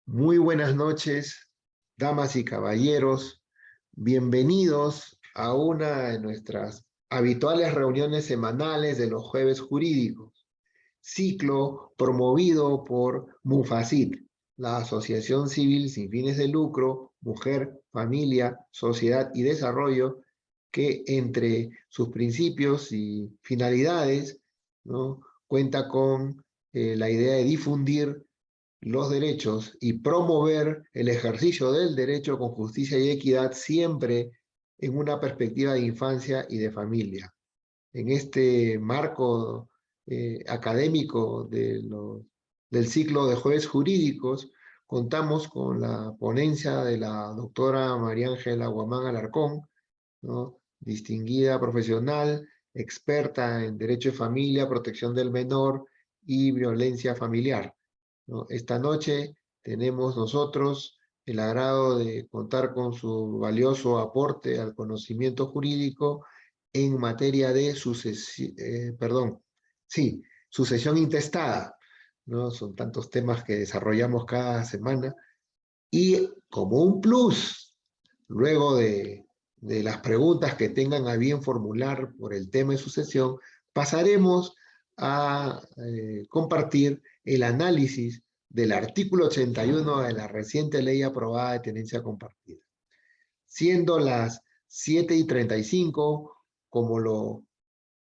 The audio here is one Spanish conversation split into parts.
Muy buenas noches, damas y caballeros. Bienvenidos a una de nuestras habituales reuniones semanales de los jueves jurídicos, ciclo promovido por MUFACIT, la Asociación Civil Sin Fines de Lucro, Mujer, Familia, Sociedad y Desarrollo, que entre sus principios y finalidades, ¿no?, cuenta con la idea de difundir los derechos y promover el ejercicio del derecho con justicia y equidad, siempre en una perspectiva de infancia y de familia. En este marco académico del ciclo de jueves jurídicos, contamos con la ponencia de la doctora María Ángela Guamán Alarcón, ¿no?, distinguida profesional, experta en derecho de familia, protección del menor y violencia familiar, ¿no? Esta noche tenemos nosotros el agrado de contar con su valioso aporte al conocimiento jurídico en materia de sucesión intestada, ¿no? Son tantos temas que desarrollamos cada semana y, como un plus, luego de las preguntas que tengan a bien formular por el tema de sucesión, pasaremos a compartir el análisis del artículo 81 de la reciente ley aprobada de tenencia compartida. Siendo las 7:35, como lo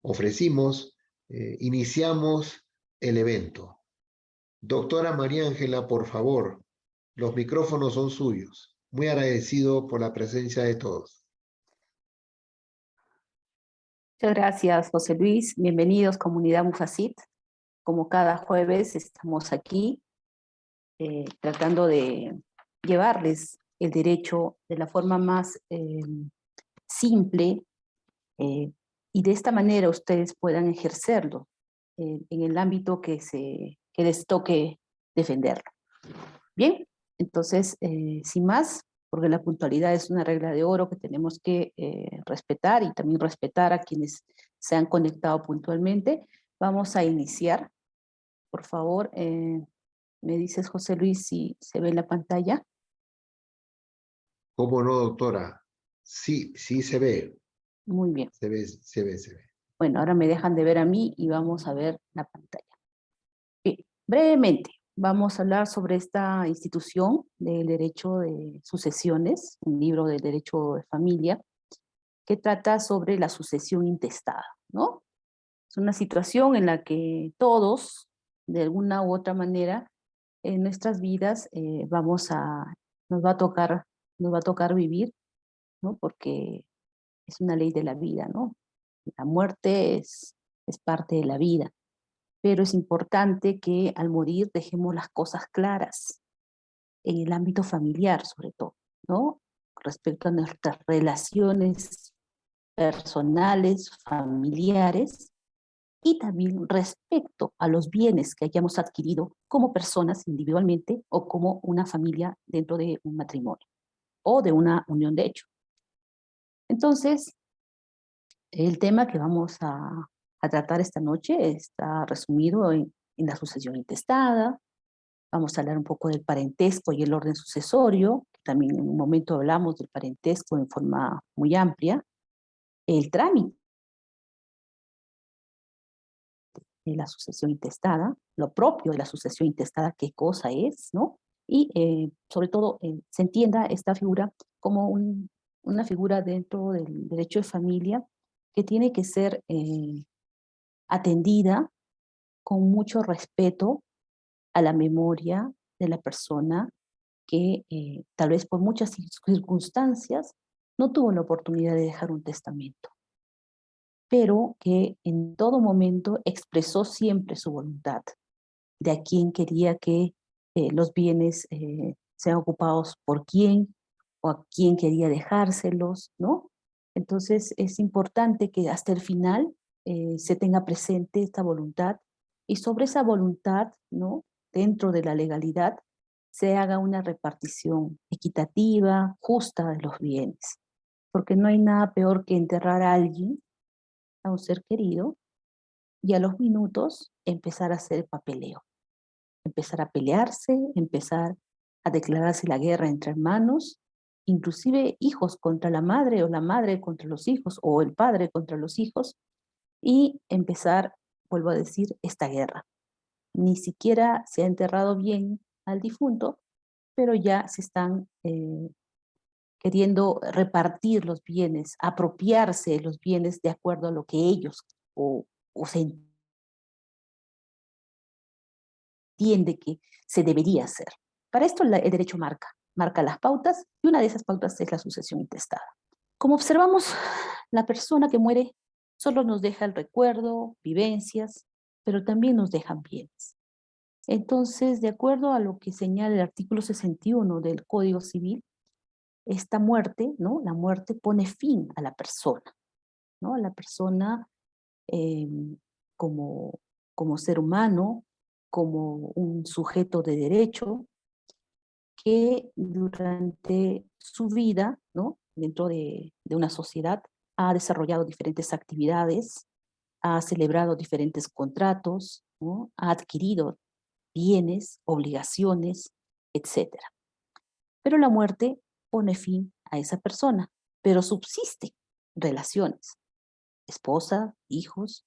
ofrecimos, iniciamos el evento. Doctora María Ángela, por favor, los micrófonos son suyos. Muy agradecido por la presencia de todos. Muchas gracias, José Luis. Bienvenidos, comunidad MUFACIT. Como cada jueves estamos aquí tratando de llevarles el derecho de la forma más simple y de esta manera ustedes puedan ejercerlo en el ámbito que les toque defenderlo. Bien, entonces, sin más, porque la puntualidad es una regla de oro que tenemos que respetar y también respetar a quienes se han conectado puntualmente. Vamos a iniciar. Por favor, me dices, José Luis, si se ve la pantalla. ¿Cómo no, doctora? Sí, sí se ve. Muy bien. Se ve, se ve, se ve. Bueno, ahora me dejan de ver a mí y vamos a ver la pantalla. Bien, brevemente, vamos a hablar sobre esta institución del derecho de sucesiones, un libro del derecho de familia, que trata sobre la sucesión intestada, ¿no? Es una situación en la que todos, de alguna u otra manera, en nuestras vidas nos va a tocar vivir, ¿no? Porque es una ley de la vida, ¿no? La muerte es parte de la vida, pero es importante que al morir dejemos las cosas claras en el ámbito familiar, sobre todo, ¿no? Respecto a nuestras relaciones personales, familiares, y también respecto a los bienes que hayamos adquirido como personas individualmente o como una familia dentro de un matrimonio o de una unión de hecho. Entonces, el tema que vamos a tratar esta noche está resumido en la sucesión intestada. Vamos a hablar un poco del parentesco y el orden sucesorio, que también en un momento hablamos del parentesco en forma muy amplia, el trámite de la sucesión intestada, lo propio de la sucesión intestada, qué cosa es, ¿no? Y sobre todo se entienda esta figura como una figura dentro del derecho de familia que tiene que ser atendida con mucho respeto a la memoria de la persona que tal vez por muchas circunstancias no tuvo la oportunidad de dejar un testamento, pero que en todo momento expresó siempre su voluntad de a quién quería que los bienes sean ocupados por quién o a quién quería dejárselos, ¿no? Entonces es importante que hasta el final se tenga presente esta voluntad y sobre esa voluntad, ¿no?, dentro de la legalidad, se haga una repartición equitativa, justa de los bienes. Porque no hay nada peor que enterrar a alguien, a un ser querido, y a los minutos empezar a hacer papeleo, empezar a pelearse, empezar a declararse la guerra entre hermanos, inclusive hijos contra la madre o la madre contra los hijos o el padre contra los hijos, y empezar, vuelvo a decir, esta guerra. Ni siquiera se ha enterrado bien al difunto, pero ya se están queriendo repartir los bienes, apropiarse de los bienes de acuerdo a lo que ellos o se entiende que se debería hacer. Para esto el derecho marca las pautas, y una de esas pautas es la sucesión intestada. Como observamos, la persona que muere solo nos deja el recuerdo, vivencias, pero también nos dejan bienes. Entonces, de acuerdo a lo que señala el artículo 61 del Código Civil, esta muerte, ¿no? La muerte pone fin a la persona, ¿no? La persona eh, como, como ser humano, como un sujeto de derecho, que durante su vida, ¿no? Dentro de una sociedad, ha desarrollado diferentes actividades, ha celebrado diferentes contratos, ¿no? Ha adquirido bienes, obligaciones, etcétera. Pero la muerte pone fin a esa persona, pero subsisten relaciones, esposa, hijos,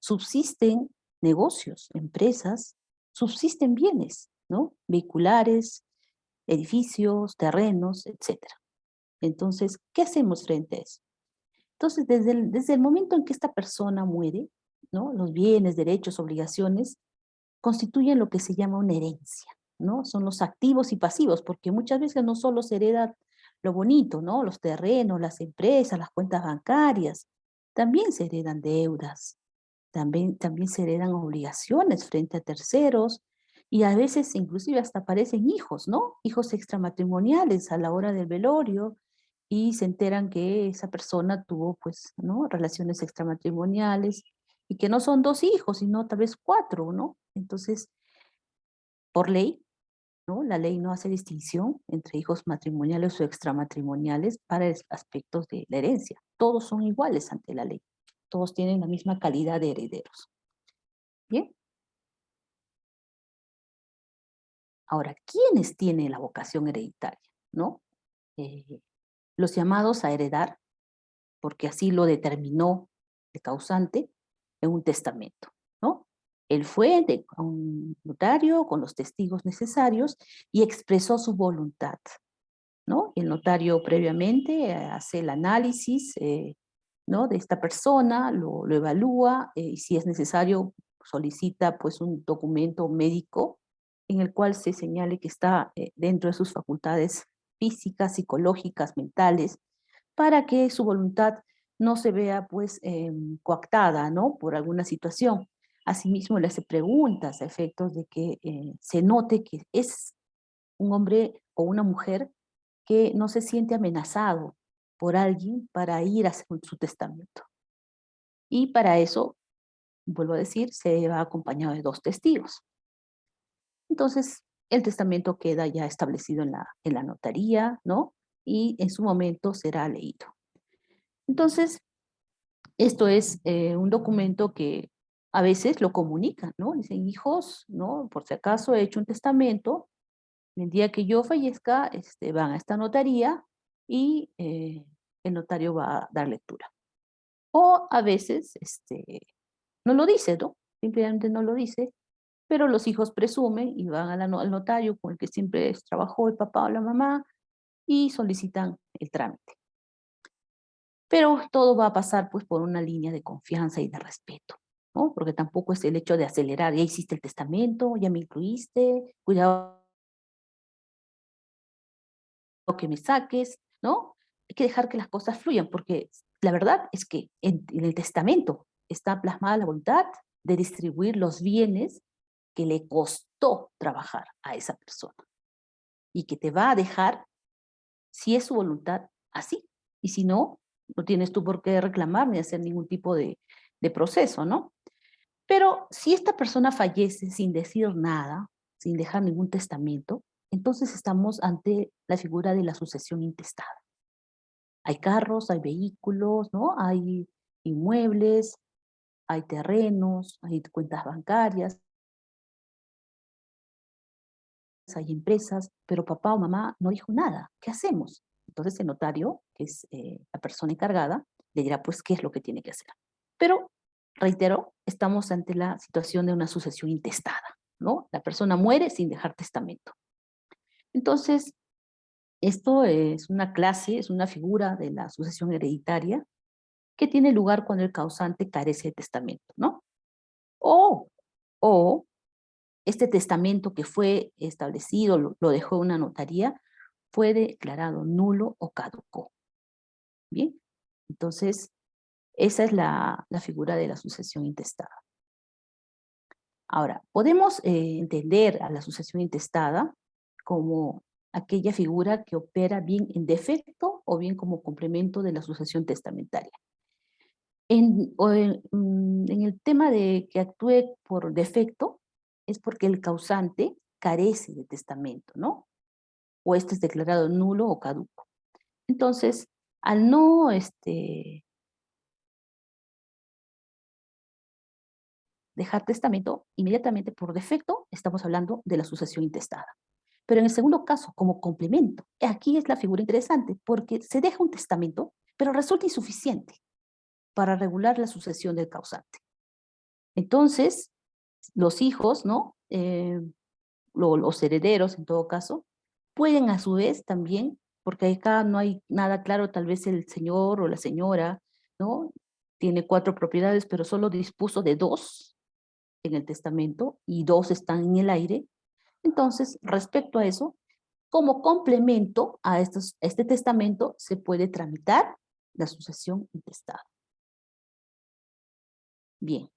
subsisten negocios, empresas, subsisten bienes, ¿no? Vehiculares, edificios, terrenos, etcétera. Entonces, ¿qué hacemos frente a eso? Entonces, desde el momento en que esta persona muere, ¿no? Los bienes, derechos, obligaciones, constituyen lo que se llama una herencia, ¿no? Son los activos y pasivos, porque muchas veces no solo se hereda lo bonito, ¿no? Los terrenos, las empresas, las cuentas bancarias, también se heredan deudas, también se heredan obligaciones frente a terceros, y a veces inclusive hasta aparecen hijos, ¿no? Hijos extramatrimoniales a la hora del velorio, y se enteran que esa persona tuvo, pues, ¿no? Relaciones extramatrimoniales, y que no son 2 hijos, sino tal vez 4, ¿no? Entonces, por ley, ¿no? La ley no hace distinción entre hijos matrimoniales o extramatrimoniales para aspectos de la herencia. Todos son iguales ante la ley. Todos tienen la misma calidad de herederos. Bien. Ahora, ¿quiénes tienen la vocación hereditaria? ¿No? Los llamados a heredar, porque así lo determinó el causante en un testamento, ¿no? Él fue a un notario con los testigos necesarios y expresó su voluntad, ¿no? El notario previamente hace el análisis, ¿no? De esta persona, lo evalúa, y si es necesario solicita pues un documento médico en el cual se señale que está dentro de sus facultades físicas, psicológicas, mentales, para que su voluntad no se vea pues coactada, ¿no? Por alguna situación. Asimismo le hace preguntas a efectos de que se note que es un hombre o una mujer que no se siente amenazado por alguien para ir a hacer su testamento. Y para eso, vuelvo a decir, se va acompañado de 2 testigos. Entonces, el testamento queda ya establecido en la notaría, ¿no? Y en su momento será leído. Entonces, esto es un documento que a veces lo comunican, ¿no? Dicen, hijos, ¿no? Por si acaso he hecho un testamento, el día que yo fallezca, van a esta notaría y el notario va a dar lectura. O a veces no lo dice, ¿no? Simplemente no lo dice, pero los hijos presumen y van a al notario con el que siempre trabajó el papá o la mamá y solicitan el trámite. Pero todo va a pasar pues por una línea de confianza y de respeto, ¿no? Porque tampoco es el hecho de acelerar, ya hiciste el testamento, ya me incluiste, cuidado que me saques, ¿no? Hay que dejar que las cosas fluyan, porque la verdad es que en el testamento está plasmada la voluntad de distribuir los bienes que le costó trabajar a esa persona y que te va a dejar, si es su voluntad, así. Y si no, no tienes tú por qué reclamar ni hacer ningún tipo de proceso, ¿no? Pero si esta persona fallece sin decir nada, sin dejar ningún testamento, entonces estamos ante la figura de la sucesión intestada. Hay carros, hay vehículos, ¿no? Hay inmuebles, hay terrenos, hay cuentas bancarias, hay empresas, pero papá o mamá no dijo nada. ¿Qué hacemos? Entonces el notario, que es la persona encargada, le dirá pues qué es lo que tiene que hacer. Pero, reitero, estamos ante la situación de una sucesión intestada, ¿no? La persona muere sin dejar testamento. Entonces, esto es una clase, es una figura de la sucesión hereditaria que tiene lugar cuando el causante carece de testamento, ¿no? O, o este testamento que fue establecido, lo dejó una notaría, fue declarado nulo o caducó. Bien, entonces esa es la figura de la sucesión intestada. Ahora, podemos entender a la sucesión intestada como aquella figura que opera bien en defecto o bien como complemento de la sucesión testamentaria. En el tema de que actúe por defecto, es porque el causante carece de testamento, ¿no? O este es declarado nulo o caduco. Entonces, al no dejar testamento, inmediatamente por defecto estamos hablando de la sucesión intestada. Pero en el segundo caso, como complemento, aquí es la figura interesante, porque se deja un testamento, pero resulta insuficiente para regular la sucesión del causante. Entonces, los hijos, ¿no? Los herederos, en todo caso, pueden a su vez también, porque acá no hay nada claro, tal vez el señor o la señora, ¿no? Tiene 4 propiedades, pero solo dispuso de 2 en el testamento y 2 están en el aire. Entonces, respecto a eso, como complemento a este testamento, se puede tramitar la sucesión intestada. Bien.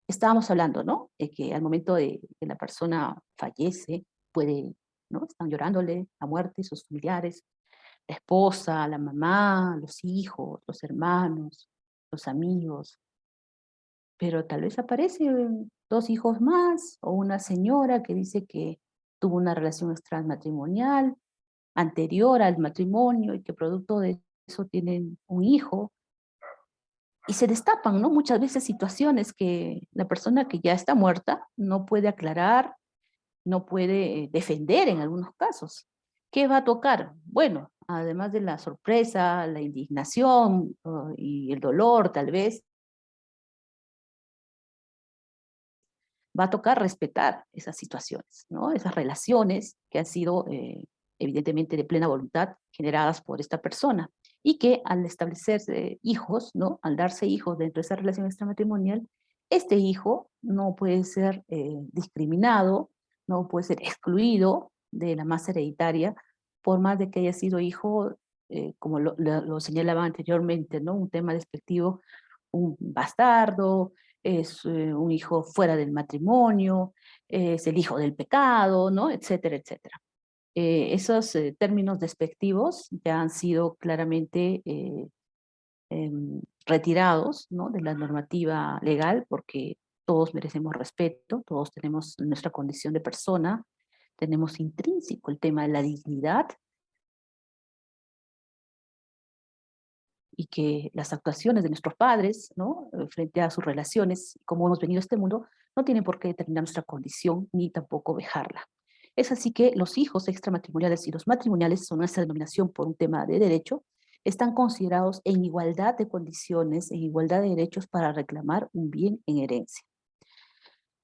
Estábamos hablando, ¿no? De que al momento de que la persona fallece, puede, ¿no? Están llorándole la muerte, sus familiares, la esposa, la mamá, los hijos, los hermanos, los amigos, pero tal vez aparecen 2 hijos más o una señora que dice que tuvo una relación extramatrimonial anterior al matrimonio y que producto de eso tienen un hijo y se destapan, ¿no? Muchas veces situaciones que la persona que ya está muerta no puede aclarar, no puede defender en algunos casos. ¿Qué va a tocar? Bueno, además de la sorpresa, la indignación y el dolor tal vez, va a tocar respetar esas situaciones, ¿no? Esas relaciones que han sido evidentemente de plena voluntad generadas por esta persona y que al establecerse hijos, ¿no? Al darse hijos dentro de esa relación extramatrimonial, este hijo no puede ser discriminado, no puede ser excluido de la masa hereditaria, por más de que haya sido hijo, como lo señalaba anteriormente, ¿no? Un tema despectivo, un bastardo, es un hijo fuera del matrimonio, es el hijo del pecado, ¿no? Etcétera, etcétera. Esos términos despectivos ya han sido claramente retirados, ¿no? De la normativa legal porque todos merecemos respeto, todos tenemos nuestra condición de persona, tenemos intrínseco el tema de la dignidad y que las actuaciones de nuestros padres, ¿no? Frente a sus relaciones, cómo hemos venido a este mundo, no tienen por qué determinar nuestra condición ni tampoco vejarla. Es así que los hijos extramatrimoniales y los matrimoniales son esa denominación por un tema de derecho, están considerados en igualdad de condiciones, en igualdad de derechos para reclamar un bien en herencia.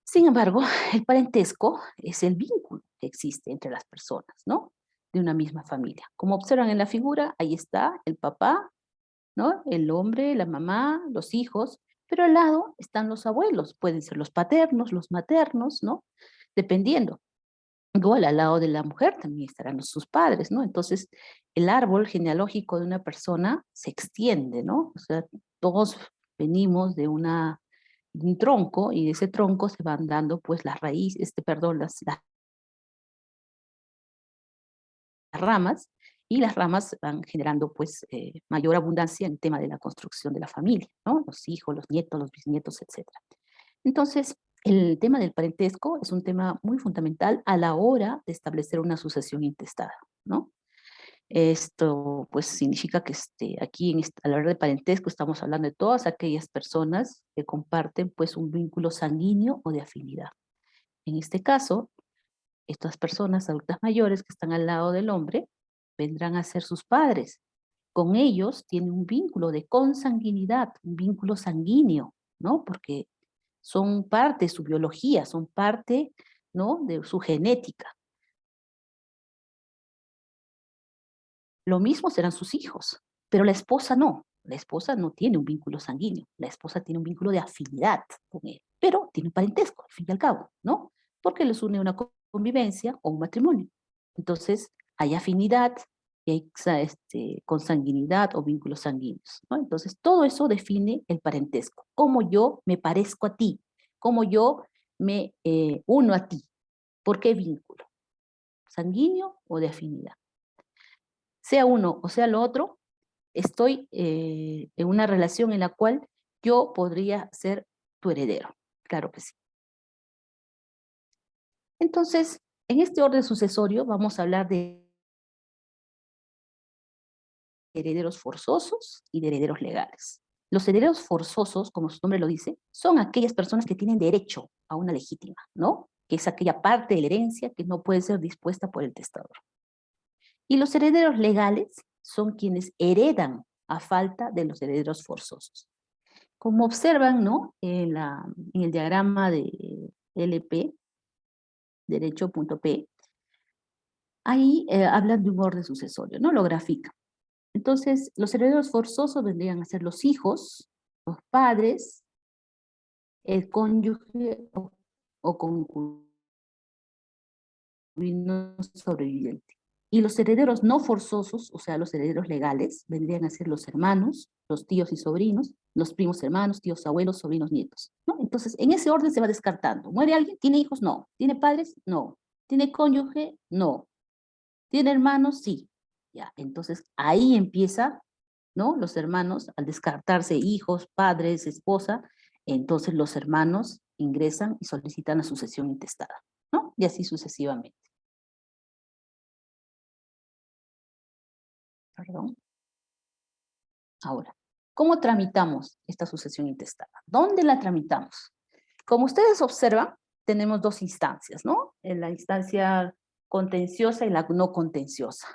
Sin embargo, el parentesco es el vínculo que existe entre las personas, ¿no? De una misma familia. Como observan en la figura, ahí está el papá, ¿no? El hombre, la mamá, los hijos, pero al lado están los abuelos, pueden ser los paternos, los maternos, ¿no? Dependiendo. Igual al lado de la mujer también estarán sus padres, ¿no? Entonces, el árbol genealógico de una persona se extiende, ¿no? O sea, todos venimos de un tronco y de ese tronco se van dando pues las raíces, perdón, las ramas, y las ramas van generando pues mayor abundancia en el tema de la construcción de la familia, ¿no? Los hijos, los nietos, los bisnietos, etcétera. Entonces, el tema del parentesco es un tema muy fundamental a la hora de establecer una sucesión intestada, ¿no? Esto pues significa que aquí al hablar de parentesco estamos hablando de todas aquellas personas que comparten pues un vínculo sanguíneo o de afinidad. En este caso, estas personas adultas mayores que están al lado del hombre vendrán a ser sus padres. Con ellos tiene un vínculo de consanguinidad, un vínculo sanguíneo, ¿no? Porque son parte de su biología, son parte, ¿no?, de su genética. Lo mismo serán sus hijos, pero la esposa no. La esposa no tiene un vínculo sanguíneo, la esposa tiene un vínculo de afinidad con él, pero tiene un parentesco, al fin y al cabo, ¿no? Porque les une una convivencia o un matrimonio. Entonces, hay afinidad y hay consanguinidad o vínculos sanguíneos, ¿no? Entonces, todo eso define el parentesco. Cómo yo me parezco a ti, cómo yo me uno a ti. ¿Por qué vínculo? ¿Sanguíneo o de afinidad? Sea uno o sea lo otro, estoy en una relación en la cual yo podría ser tu heredero. Claro que sí. Entonces, en este orden sucesorio vamos a hablar de herederos forzosos y de herederos legales. Los herederos forzosos, como su nombre lo dice, son aquellas personas que tienen derecho a una legítima, ¿no? Que es aquella parte de la herencia que no puede ser dispuesta por el testador. Y los herederos legales son quienes heredan a falta de los herederos forzosos. Como observan, ¿no?, en el diagrama de LP, derecho.p, ahí hablan de un orden sucesorio, ¿no? Lo grafica. Entonces, los herederos forzosos vendrían a ser los hijos, los padres, el cónyuge o concubino sobreviviente. Y los herederos no forzosos, o sea, los herederos legales, vendrían a ser los hermanos, los tíos y sobrinos, los primos hermanos, tíos abuelos, sobrinos nietos, ¿no? Entonces, en ese orden se va descartando. ¿Muere alguien? ¿Tiene hijos? No. ¿Tiene padres? No. ¿Tiene cónyuge? No. ¿Tiene hermanos? Sí. Ya, entonces ahí empieza, ¿no?, los hermanos, al descartarse hijos, padres, esposa, entonces los hermanos ingresan y solicitan la sucesión intestada, ¿no? Y así sucesivamente. Perdón. Ahora, ¿cómo tramitamos esta sucesión intestada? ¿Dónde la tramitamos? Como ustedes observan, tenemos dos instancias, ¿no? En la instancia contenciosa y la no contenciosa.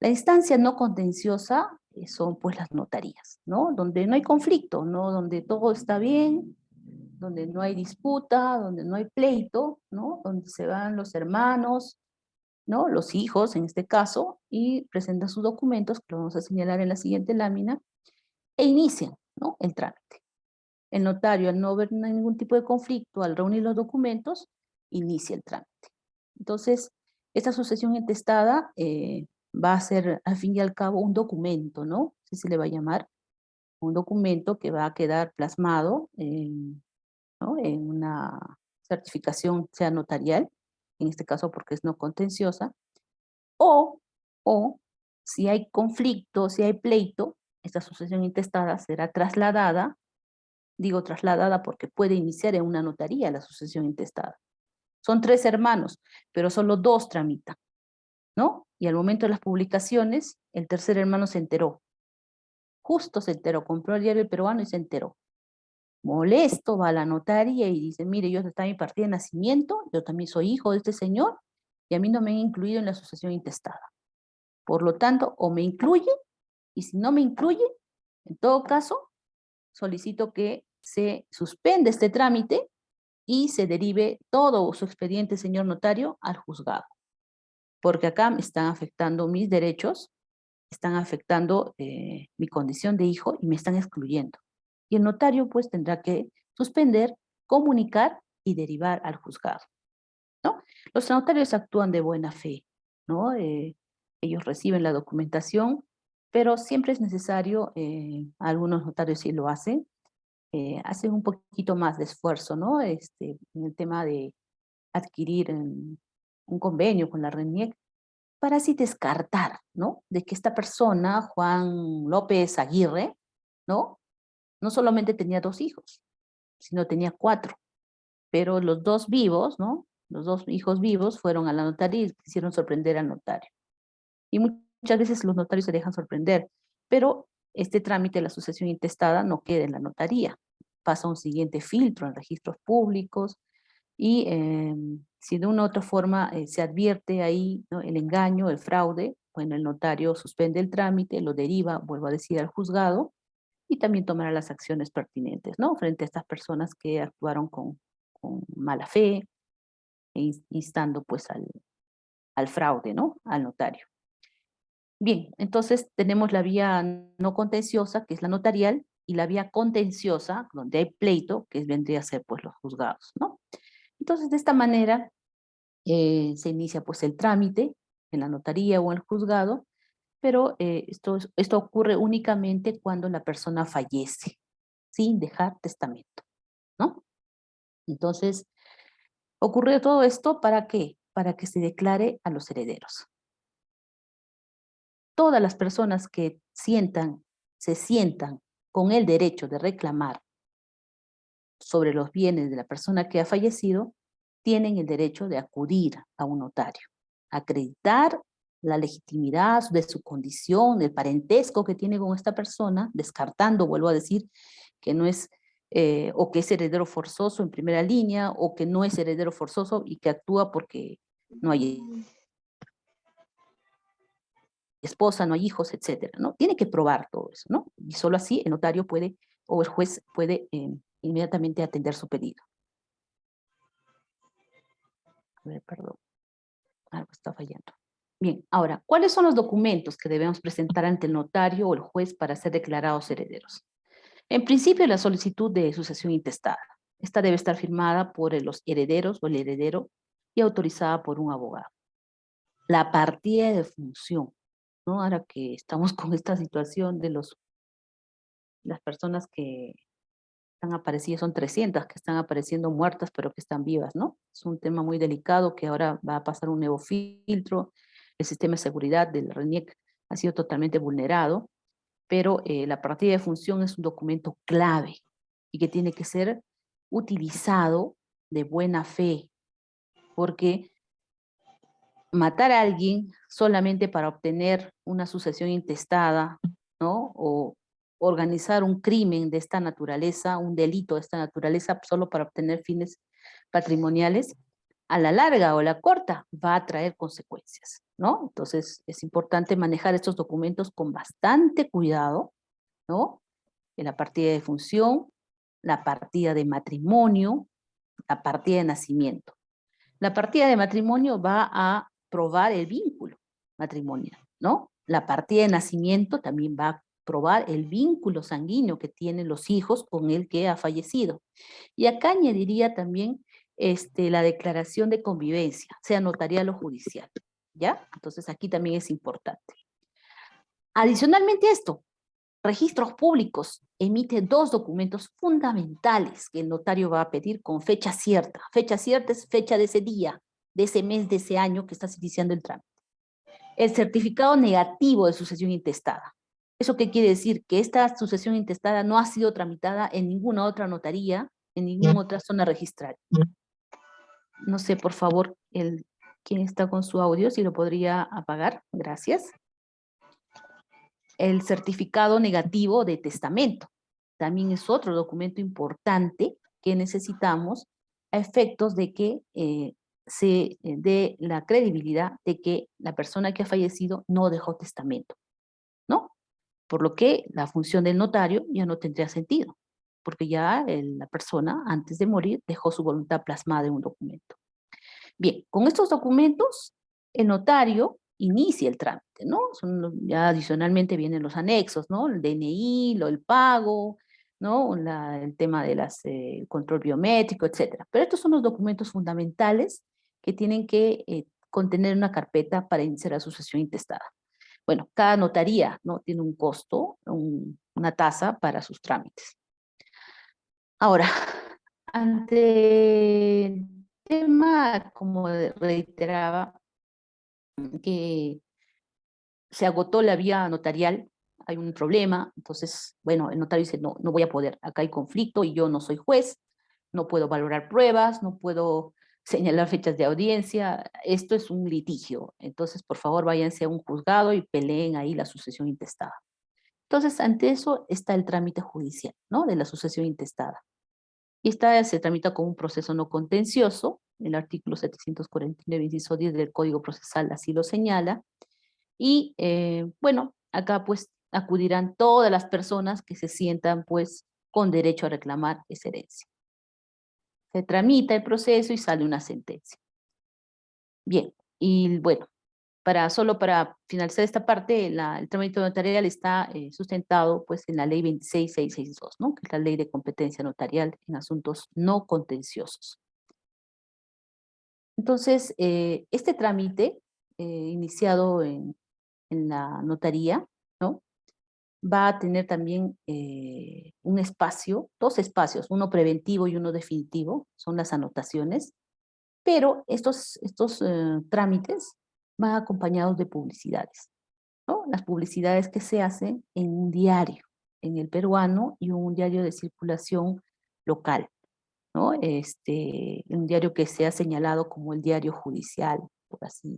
La instancia no contenciosa son pues las notarías, ¿no? Donde no hay conflicto, ¿no? Donde todo está bien, donde no hay disputa, donde no hay pleito, ¿no? Donde se van los hermanos, ¿no?, los hijos en este caso, y presentan sus documentos, que lo vamos a señalar en la siguiente lámina, e inician, ¿no?, el trámite. El notario, al no ver ningún tipo de conflicto, al reunir los documentos, inicia el trámite. Entonces, esta sucesión intestada va a ser, al fin y al cabo, un documento, ¿no? Así se le va a llamar, un documento que va a quedar plasmado ¿no?, en una certificación, sea notarial, en este caso porque es no contenciosa, o, o si hay conflicto, si hay pleito, esta sucesión intestada será trasladada, digo trasladada porque puede iniciar en una notaría la sucesión intestada. Son 3 hermanos, pero solo 2 tramitan, ¿no? Y al momento de las publicaciones, el tercer hermano se enteró. Justo se enteró, compró el diario El Peruano y se enteró. Molesto, va a la notaria y dice, mire, yo está mi partida de nacimiento, yo también soy hijo de este señor, y a mí no me han incluido en la sucesión intestada. Por lo tanto, o me incluye, y si no me incluye, en todo caso, solicito que se suspenda este trámite y se derive todo su expediente, señor notario, al juzgado. Porque acá me están afectando mis derechos, están afectando mi condición de hijo y me están excluyendo. Y el notario pues tendrá que suspender, comunicar y derivar al juzgado, ¿no? Los notarios actúan de buena fe, ¿no? Ellos reciben la documentación, pero siempre es necesario, algunos notarios sí lo hacen un poquito más de esfuerzo, ¿no? En el tema de adquirir un convenio con la RENIEC, para así descartar, ¿no?, de que esta persona, Juan López Aguirre, ¿no?, no solamente tenía 2 hijos, sino tenía 4, pero los 2 vivos, ¿no?, los 2 hijos vivos fueron a la notaría y quisieron sorprender al notario. Y muchas veces los notarios se dejan sorprender, pero este trámite de la sucesión intestada no queda en la notaría, pasa a un siguiente filtro en registros públicos y si de una u otra forma se advierte ahí, ¿no?, el engaño, el fraude, bueno, el notario suspende el trámite, lo deriva, vuelvo a decir, al juzgado y también tomará las acciones pertinentes, ¿no?, frente a estas personas que actuaron con mala fe, instando pues al fraude, ¿no?, al notario. Bien, entonces tenemos la vía no contenciosa, que es la notarial, y la vía contenciosa, donde hay pleito, que vendría a ser pues los juzgados, ¿no? Entonces, de esta manera se inicia pues el trámite en la notaría o en el juzgado, pero esto ocurre únicamente cuando la persona fallece, sin dejar testamento, ¿no? Entonces, ocurre todo esto ¿para qué? Para que se declare a los herederos. Todas las personas que se sientan con el derecho de reclamar sobre los bienes de la persona que ha fallecido, tienen el derecho de acudir a un notario, acreditar la legitimidad de su condición, el parentesco que tiene con esta persona, descartando, vuelvo a decir, que no es, o que es heredero forzoso en primera línea, o que no es heredero forzoso y que actúa porque no hay esposa, no hay hijos, etcétera, ¿no? Tiene que probar todo eso, ¿no? Y solo así el notario puede, o el juez puede inmediatamente atender su pedido. A ver, perdón, algo está fallando. Bien, ahora, ¿cuáles son los documentos que debemos presentar ante el notario o el juez para ser declarados herederos? En principio, la solicitud de sucesión intestada. Esta debe estar firmada por los herederos o el heredero y autorizada por un abogado. La partida de función, ¿no? Ahora que estamos con esta situación de las personas que están apareciendo, son 300 que están apareciendo muertas, pero que están vivas, ¿no? Es un tema muy delicado que ahora va a pasar un nuevo filtro. El sistema de seguridad del RENIEC ha sido totalmente vulnerado, pero la partida de función es un documento clave y que tiene que ser utilizado de buena fe, porque matar a alguien solamente para obtener una sucesión intestada, ¿no? O organizar un crimen de esta naturaleza, un delito de esta naturaleza, solo para obtener fines patrimoniales, a la larga o a la corta va a traer consecuencias, ¿no? Entonces es importante manejar estos documentos con bastante cuidado, ¿no? En la partida de función, la partida de matrimonio, la partida de nacimiento. La partida de matrimonio va a probar el vínculo matrimonial, ¿no? La partida de nacimiento también va a probar el vínculo sanguíneo que tienen los hijos con el que ha fallecido. Y acá añadiría también la declaración de convivencia, sea notarial o judicial, ¿ya? Entonces aquí también es importante. Adicionalmente a esto, Registros Públicos emite dos documentos fundamentales que el notario va a pedir con fecha cierta. Fecha cierta es fecha de ese día, de ese mes, de ese año que estás iniciando el trámite. El certificado negativo de sucesión intestada. ¿Eso qué quiere decir? Que esta sucesión intestada no ha sido tramitada en ninguna otra notaría, en ninguna otra zona registral. No sé, por favor, quién está con su audio, si lo podría apagar. Gracias. El certificado negativo de testamento. También es otro documento importante que necesitamos a efectos de que se dé la credibilidad de que la persona que ha fallecido no dejó testamento, ¿no? Por lo que la función del notario ya no tendría sentido, porque ya la persona antes de morir dejó su voluntad plasmada en un documento. Bien, con estos documentos, el notario inicia el trámite, ¿no? Ya adicionalmente vienen los anexos, ¿no? El DNI, el pago, ¿no? El tema de control biométrico, etcétera. Pero estos son los documentos fundamentales que tienen que contener una carpeta para iniciar la sucesión intestada. Bueno, cada notaría, ¿no?, tiene un costo, una tasa para sus trámites. Ahora, ante el tema, como reiteraba, que se agotó la vía notarial, hay un problema, entonces, bueno, el notario dice, no, no voy a poder, acá hay conflicto y yo no soy juez, no puedo valorar pruebas, no puedo señalar fechas de audiencia. Esto es un litigio. Entonces, por favor, váyanse a un juzgado y peleen ahí la sucesión intestada. Entonces, ante eso está el trámite judicial, ¿no? De la sucesión intestada. Y se tramita como un proceso no contencioso. El artículo 749, inciso 10 del Código Procesal así lo señala. Y, bueno, acá pues acudirán todas las personas que se sientan pues con derecho a reclamar esa herencia. Se tramita el proceso y sale una sentencia. Bien, y bueno, solo para finalizar esta parte, el trámite notarial está sustentado pues en la ley 26662, ¿no? Que es la ley de competencia notarial en asuntos no contenciosos. Entonces, este trámite iniciado en la notaría, ¿no? Va a tener también un espacio, dos espacios, uno preventivo y uno definitivo, son las anotaciones, pero estos trámites van acompañados de publicidades, ¿no? Las publicidades que se hacen en un diario, en el peruano y un diario de circulación local, ¿no? Un diario que sea señalado como el diario judicial, por así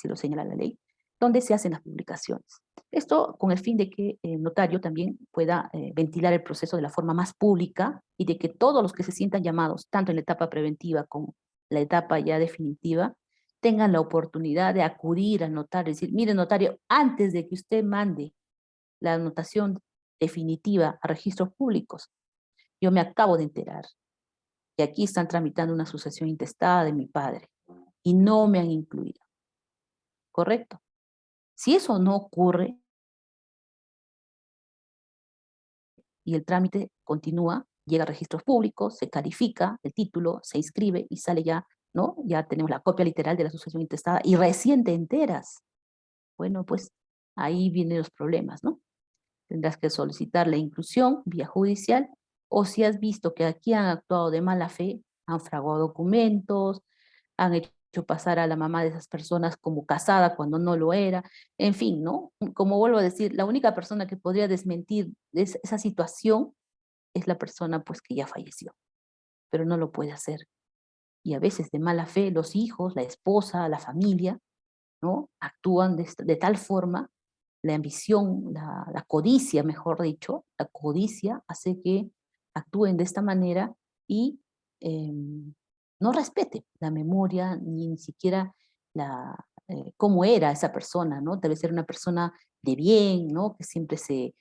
lo señala la ley, donde se hacen las publicaciones. Esto con el fin de que el notario también pueda ventilar el proceso de la forma más pública y de que todos los que se sientan llamados, tanto en la etapa preventiva como la etapa ya definitiva, tengan la oportunidad de acudir al notario y decir, mire notario, antes de que usted mande la anotación definitiva a registros públicos, yo me acabo de enterar que aquí están tramitando una sucesión intestada de mi padre y no me han incluido. ¿Correcto? Si eso no ocurre y el trámite continúa, llega a registros públicos, se califica el título, se inscribe y sale ya, ¿no? Ya tenemos la copia literal de la sucesión intestada y recién te enteras. Bueno, pues ahí vienen los problemas, ¿no? Tendrás que solicitar la inclusión vía judicial o si has visto que aquí han actuado de mala fe, han fraguado documentos, han hecho pasar a la mamá de esas personas como casada cuando no lo era, en fin, ¿no? Como vuelvo a decir, la única persona que podría desmentir esa situación es la persona pues que ya falleció, pero no lo puede hacer. Y a veces de mala fe los hijos, la esposa, la familia, ¿no? Actúan de tal forma, la ambición, la codicia, mejor dicho, la codicia hace que actúen de esta manera y eh, no respete la memoria ni siquiera cómo era esa persona, ¿no? Debe ser una persona de bien, ¿no? Que siempre se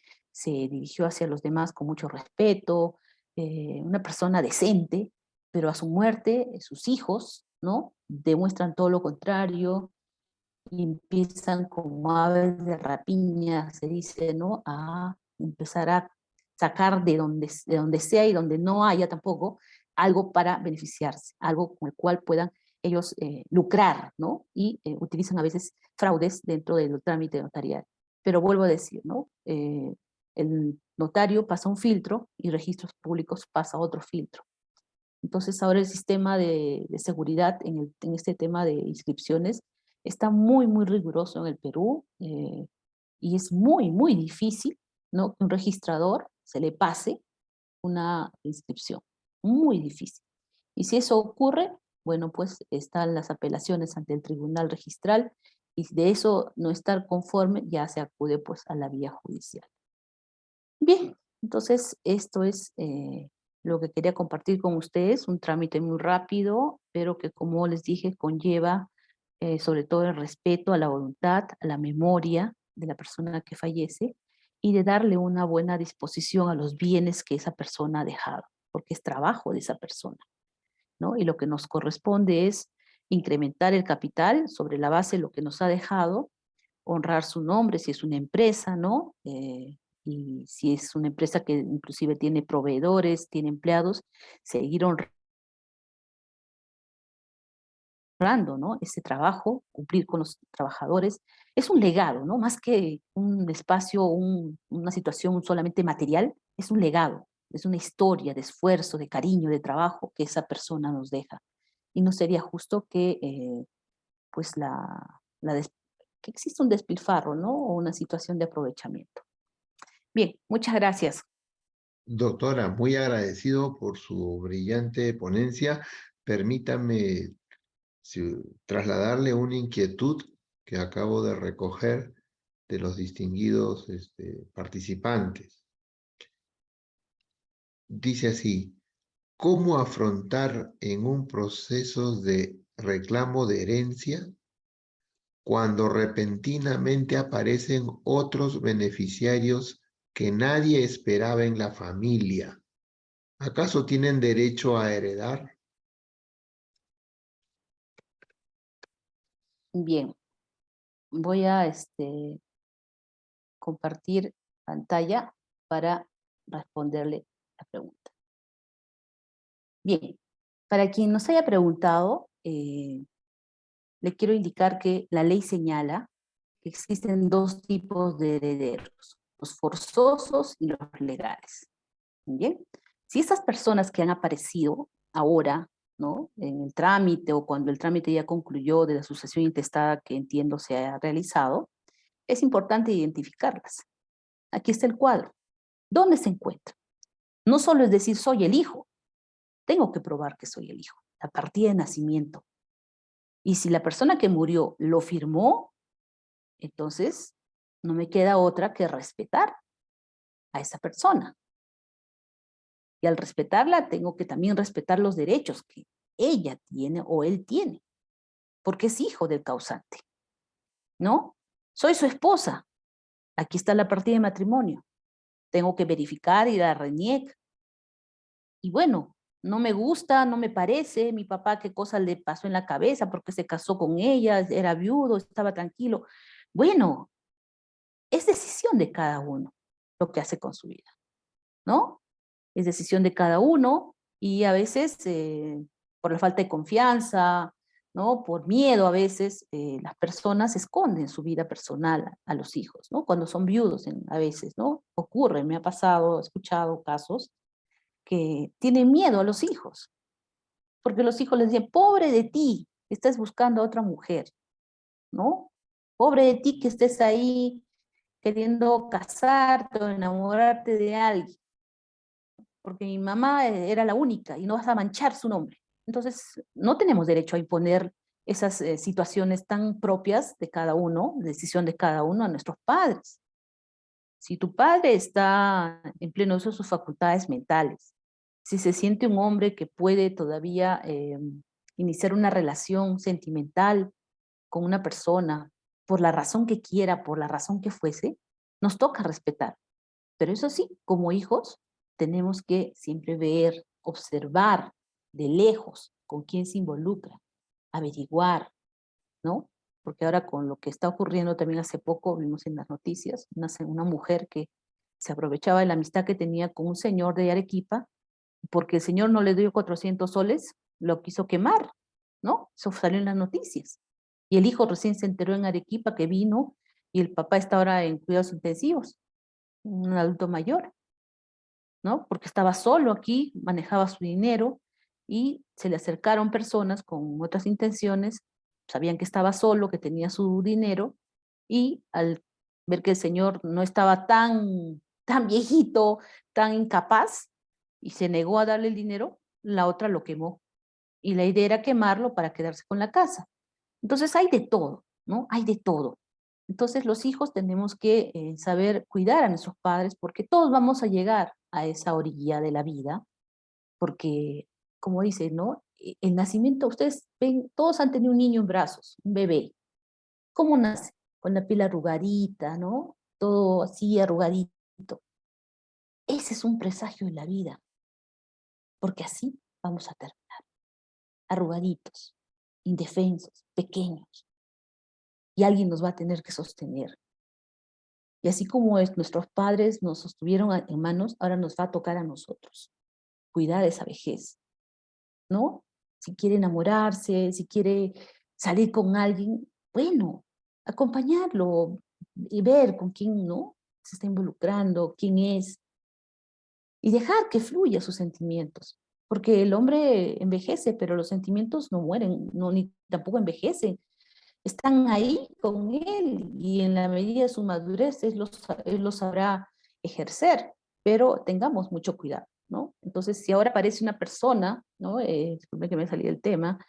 dirigió hacia los demás con mucho respeto, una persona decente, pero a su muerte, sus hijos, ¿no? Demuestran todo lo contrario, y empiezan como aves de rapiña, se dice, ¿no? A empezar a sacar de donde sea y donde no haya tampoco algo para beneficiarse, algo con el cual puedan ellos lucrar, ¿no? Y utilizan a veces fraudes dentro del trámite notarial. Pero vuelvo a decir, ¿no? El notario pasa un filtro y registros públicos pasa otro filtro. Entonces ahora el sistema de seguridad en este tema de inscripciones está muy, muy riguroso en el Perú y es muy, muy difícil, ¿no? Que un registrador se le pase una inscripción. Muy difícil. Y si eso ocurre, bueno, pues están las apelaciones ante el tribunal registral y de eso no estar conforme ya se acude pues a la vía judicial. Bien, entonces esto es lo que quería compartir con ustedes, un trámite muy rápido, pero que como les dije conlleva sobre todo el respeto a la voluntad, a la memoria de la persona que fallece y de darle una buena disposición a los bienes que esa persona ha dejado, porque es trabajo de esa persona, ¿no? Y lo que nos corresponde es incrementar el capital sobre la base de lo que nos ha dejado, honrar su nombre si es una empresa, ¿no? Y si es una empresa que inclusive tiene proveedores, tiene empleados, seguir honrando, ¿no? Ese trabajo, cumplir con los trabajadores, es un legado, ¿no? Más que un espacio, una situación solamente material, es un legado, es una historia de esfuerzo, de cariño, de trabajo que esa persona nos deja. Y no sería justo que, pues, que exista un despilfarro, ¿no? O una situación de aprovechamiento. Bien, muchas gracias. Doctora, muy agradecido por su brillante ponencia. Permítame trasladarle una inquietud que acabo de recoger de los distinguidos participantes. Dice así: ¿cómo afrontar en un proceso de reclamo de herencia cuando repentinamente aparecen otros beneficiarios que nadie esperaba en la familia? ¿Acaso tienen derecho a heredar? Bien, voy a compartir pantalla para responderle la pregunta. Bien, para quien nos haya preguntado, le quiero indicar que la ley señala que existen dos tipos de herederos, los forzosos y los legales. Bien, si esas personas que han aparecido ahora, ¿no?, en el trámite o cuando el trámite ya concluyó de la sucesión intestada que entiendo se ha realizado, es importante identificarlas. Aquí está el cuadro. ¿Dónde se encuentra? No solo es decir soy el hijo, tengo que probar que soy el hijo, la partida de nacimiento. Y si la persona que murió lo firmó, entonces no me queda otra que respetar a esa persona. Y al respetarla, tengo que también respetar los derechos que ella tiene o él tiene, porque es hijo del causante, ¿no? Soy su esposa. Aquí está la partida de matrimonio. Tengo que verificar, ir a RENIEC. Y bueno, no me gusta, no me parece, mi papá qué cosa le pasó en la cabeza, porque se casó con ella, era viudo, estaba tranquilo. Bueno, es decisión de cada uno lo que hace con su vida, ¿no? Es decisión de cada uno y a veces por la falta de confianza, ¿no?, por miedo a veces, las personas esconden su vida personal a los hijos, ¿no? Cuando son viudos a veces, ¿no? Ocurre, me ha pasado, he escuchado casos que tienen miedo a los hijos, porque los hijos les dicen, pobre de ti, estás buscando a otra mujer, ¿no? Pobre de ti que estés ahí queriendo casarte o enamorarte de alguien, porque mi mamá era la única y no vas a manchar su nombre. Entonces, no tenemos derecho a imponer esas situaciones tan propias de cada uno, decisión de cada uno a nuestros padres. Si tu padre está en pleno uso de sus facultades mentales, si se siente un hombre que puede todavía iniciar una relación sentimental con una persona, por la razón que quiera, por la razón que fuese, nos toca respetar. Pero eso sí, como hijos, tenemos que siempre ver, observar de lejos con quién se involucra, averiguar, ¿no? Porque ahora con lo que está ocurriendo también hace poco, vimos en las noticias, una mujer que se aprovechaba de la amistad que tenía con un señor de Arequipa, porque el señor no le dio 400 soles, lo quiso quemar, ¿no? Eso salió en las noticias. Y el hijo recién se enteró en Arequipa que vino y el papá está ahora en cuidados intensivos, un adulto mayor, ¿no? Porque estaba solo aquí, manejaba su dinero y se le acercaron personas con otras intenciones, sabían que estaba solo, que tenía su dinero y al ver que el señor no estaba tan viejito, tan incapaz y se negó a darle el dinero, la otra lo quemó. Y la idea era quemarlo para quedarse con la casa. Entonces hay de todo, ¿no? Hay de todo. Entonces los hijos tenemos que saber cuidar a nuestros padres porque todos vamos a llegar a esa orilla de la vida, porque, como dice, ¿no? El nacimiento, ustedes ven, todos han tenido un niño en brazos, un bebé. ¿Cómo nace? Con la piel arrugadita, ¿no? Todo así arrugadito. Ese es un presagio de la vida, porque así vamos a terminar, arrugaditos, indefensos, pequeños, y alguien nos va a tener que sostener. Y así como nuestros padres nos sostuvieron en manos, ahora nos va a tocar a nosotros cuidar esa vejez, ¿no? Si quiere enamorarse, si quiere salir con alguien, bueno, acompañarlo y ver con quién, ¿no?, se está involucrando, quién es, y dejar que fluya sus sentimientos. Porque el hombre envejece, pero los sentimientos no mueren, no, ni tampoco envejecen. Están ahí con él y en la medida de su madurez él los sabrá ejercer. pero tengamos mucho cuidado, ¿no? Entonces, si ahora aparece una persona, ¿no? Disculpe que me salí del tema,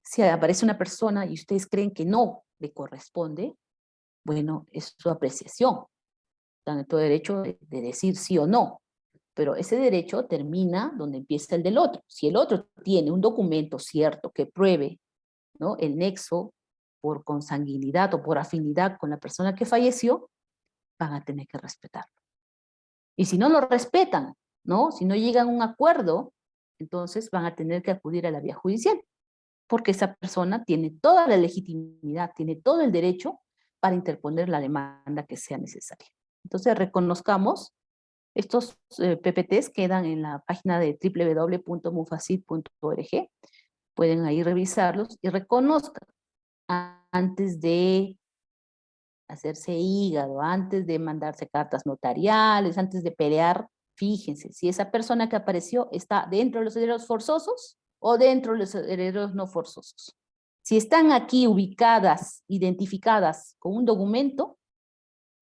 si aparece una persona y ustedes creen que no le corresponde, bueno, es su apreciación. Están en todo derecho de decir sí o no, pero ese derecho termina donde empieza el del otro. Si el otro tiene un documento cierto que pruebe, ¿no?, el nexo por consanguinidad o por afinidad con la persona que falleció, van a tener que respetarlo. Y si no lo respetan, ¿no?, si no llegan a un acuerdo, entonces van a tener que acudir a la vía judicial, porque esa persona tiene toda la legitimidad, tiene todo el derecho para interponer la demanda que sea necesaria. Entonces reconozcamos, estos PPTs quedan en la página de www.mufacid.org, pueden ahí revisarlos y reconozcan antes de hacerse hígado, antes de mandarse cartas notariales, antes de pelear, fíjense si esa persona que apareció está dentro de los herederos forzosos o dentro de los herederos no forzosos. Si están aquí ubicadas, identificadas con un documento,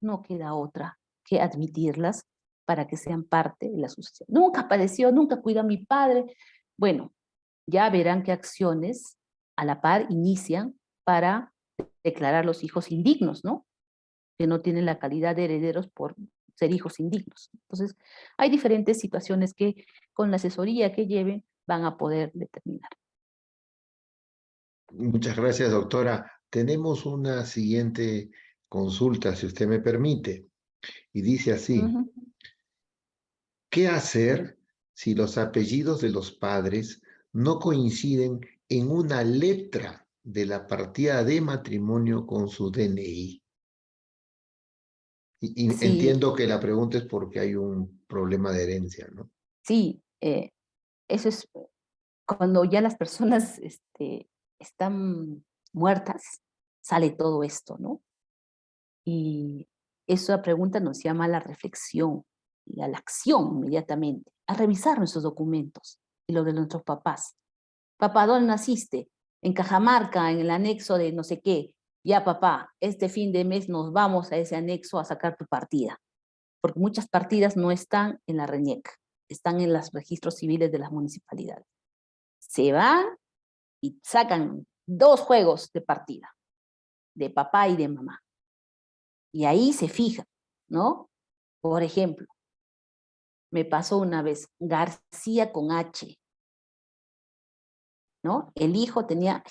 no queda otra que admitirlas para que sean parte de la sucesión. Nunca apareció, nunca cuidó a mi padre. Bueno, ya verán qué acciones a la par inician para declarar los hijos indignos, ¿no?, que no tienen la calidad de herederos por ser hijos indignos. Entonces, hay diferentes situaciones que con la asesoría que lleven van a poder determinar. Muchas gracias, doctora. Tenemos una siguiente consulta, si usted me permite, y dice así: Ujú. ¿qué hacer si los apellidos de los padres no coinciden en una letra de la partida de matrimonio con su DNI? Y Sí, entiendo que la pregunta es porque hay un problema de herencia, ¿no? sí, eso es cuando ya las personas están muertas, sale todo esto, ¿no? Y esa pregunta nos llama a la reflexión y a la acción inmediatamente, a revisar nuestros documentos y los de nuestros papás. Papá, ¿dónde naciste? En Cajamarca, en el anexo de no sé qué. Ya, papá, este fin de mes nos vamos a ese anexo a sacar tu partida. Porque muchas partidas no están en la RENIEC, están en los registros civiles de las municipalidades. Se van y sacan 2 juegos de partida, de papá y de mamá. Y ahí se fija, ¿no? Por ejemplo, me pasó una vez García con H, ¿no? El hijo tenía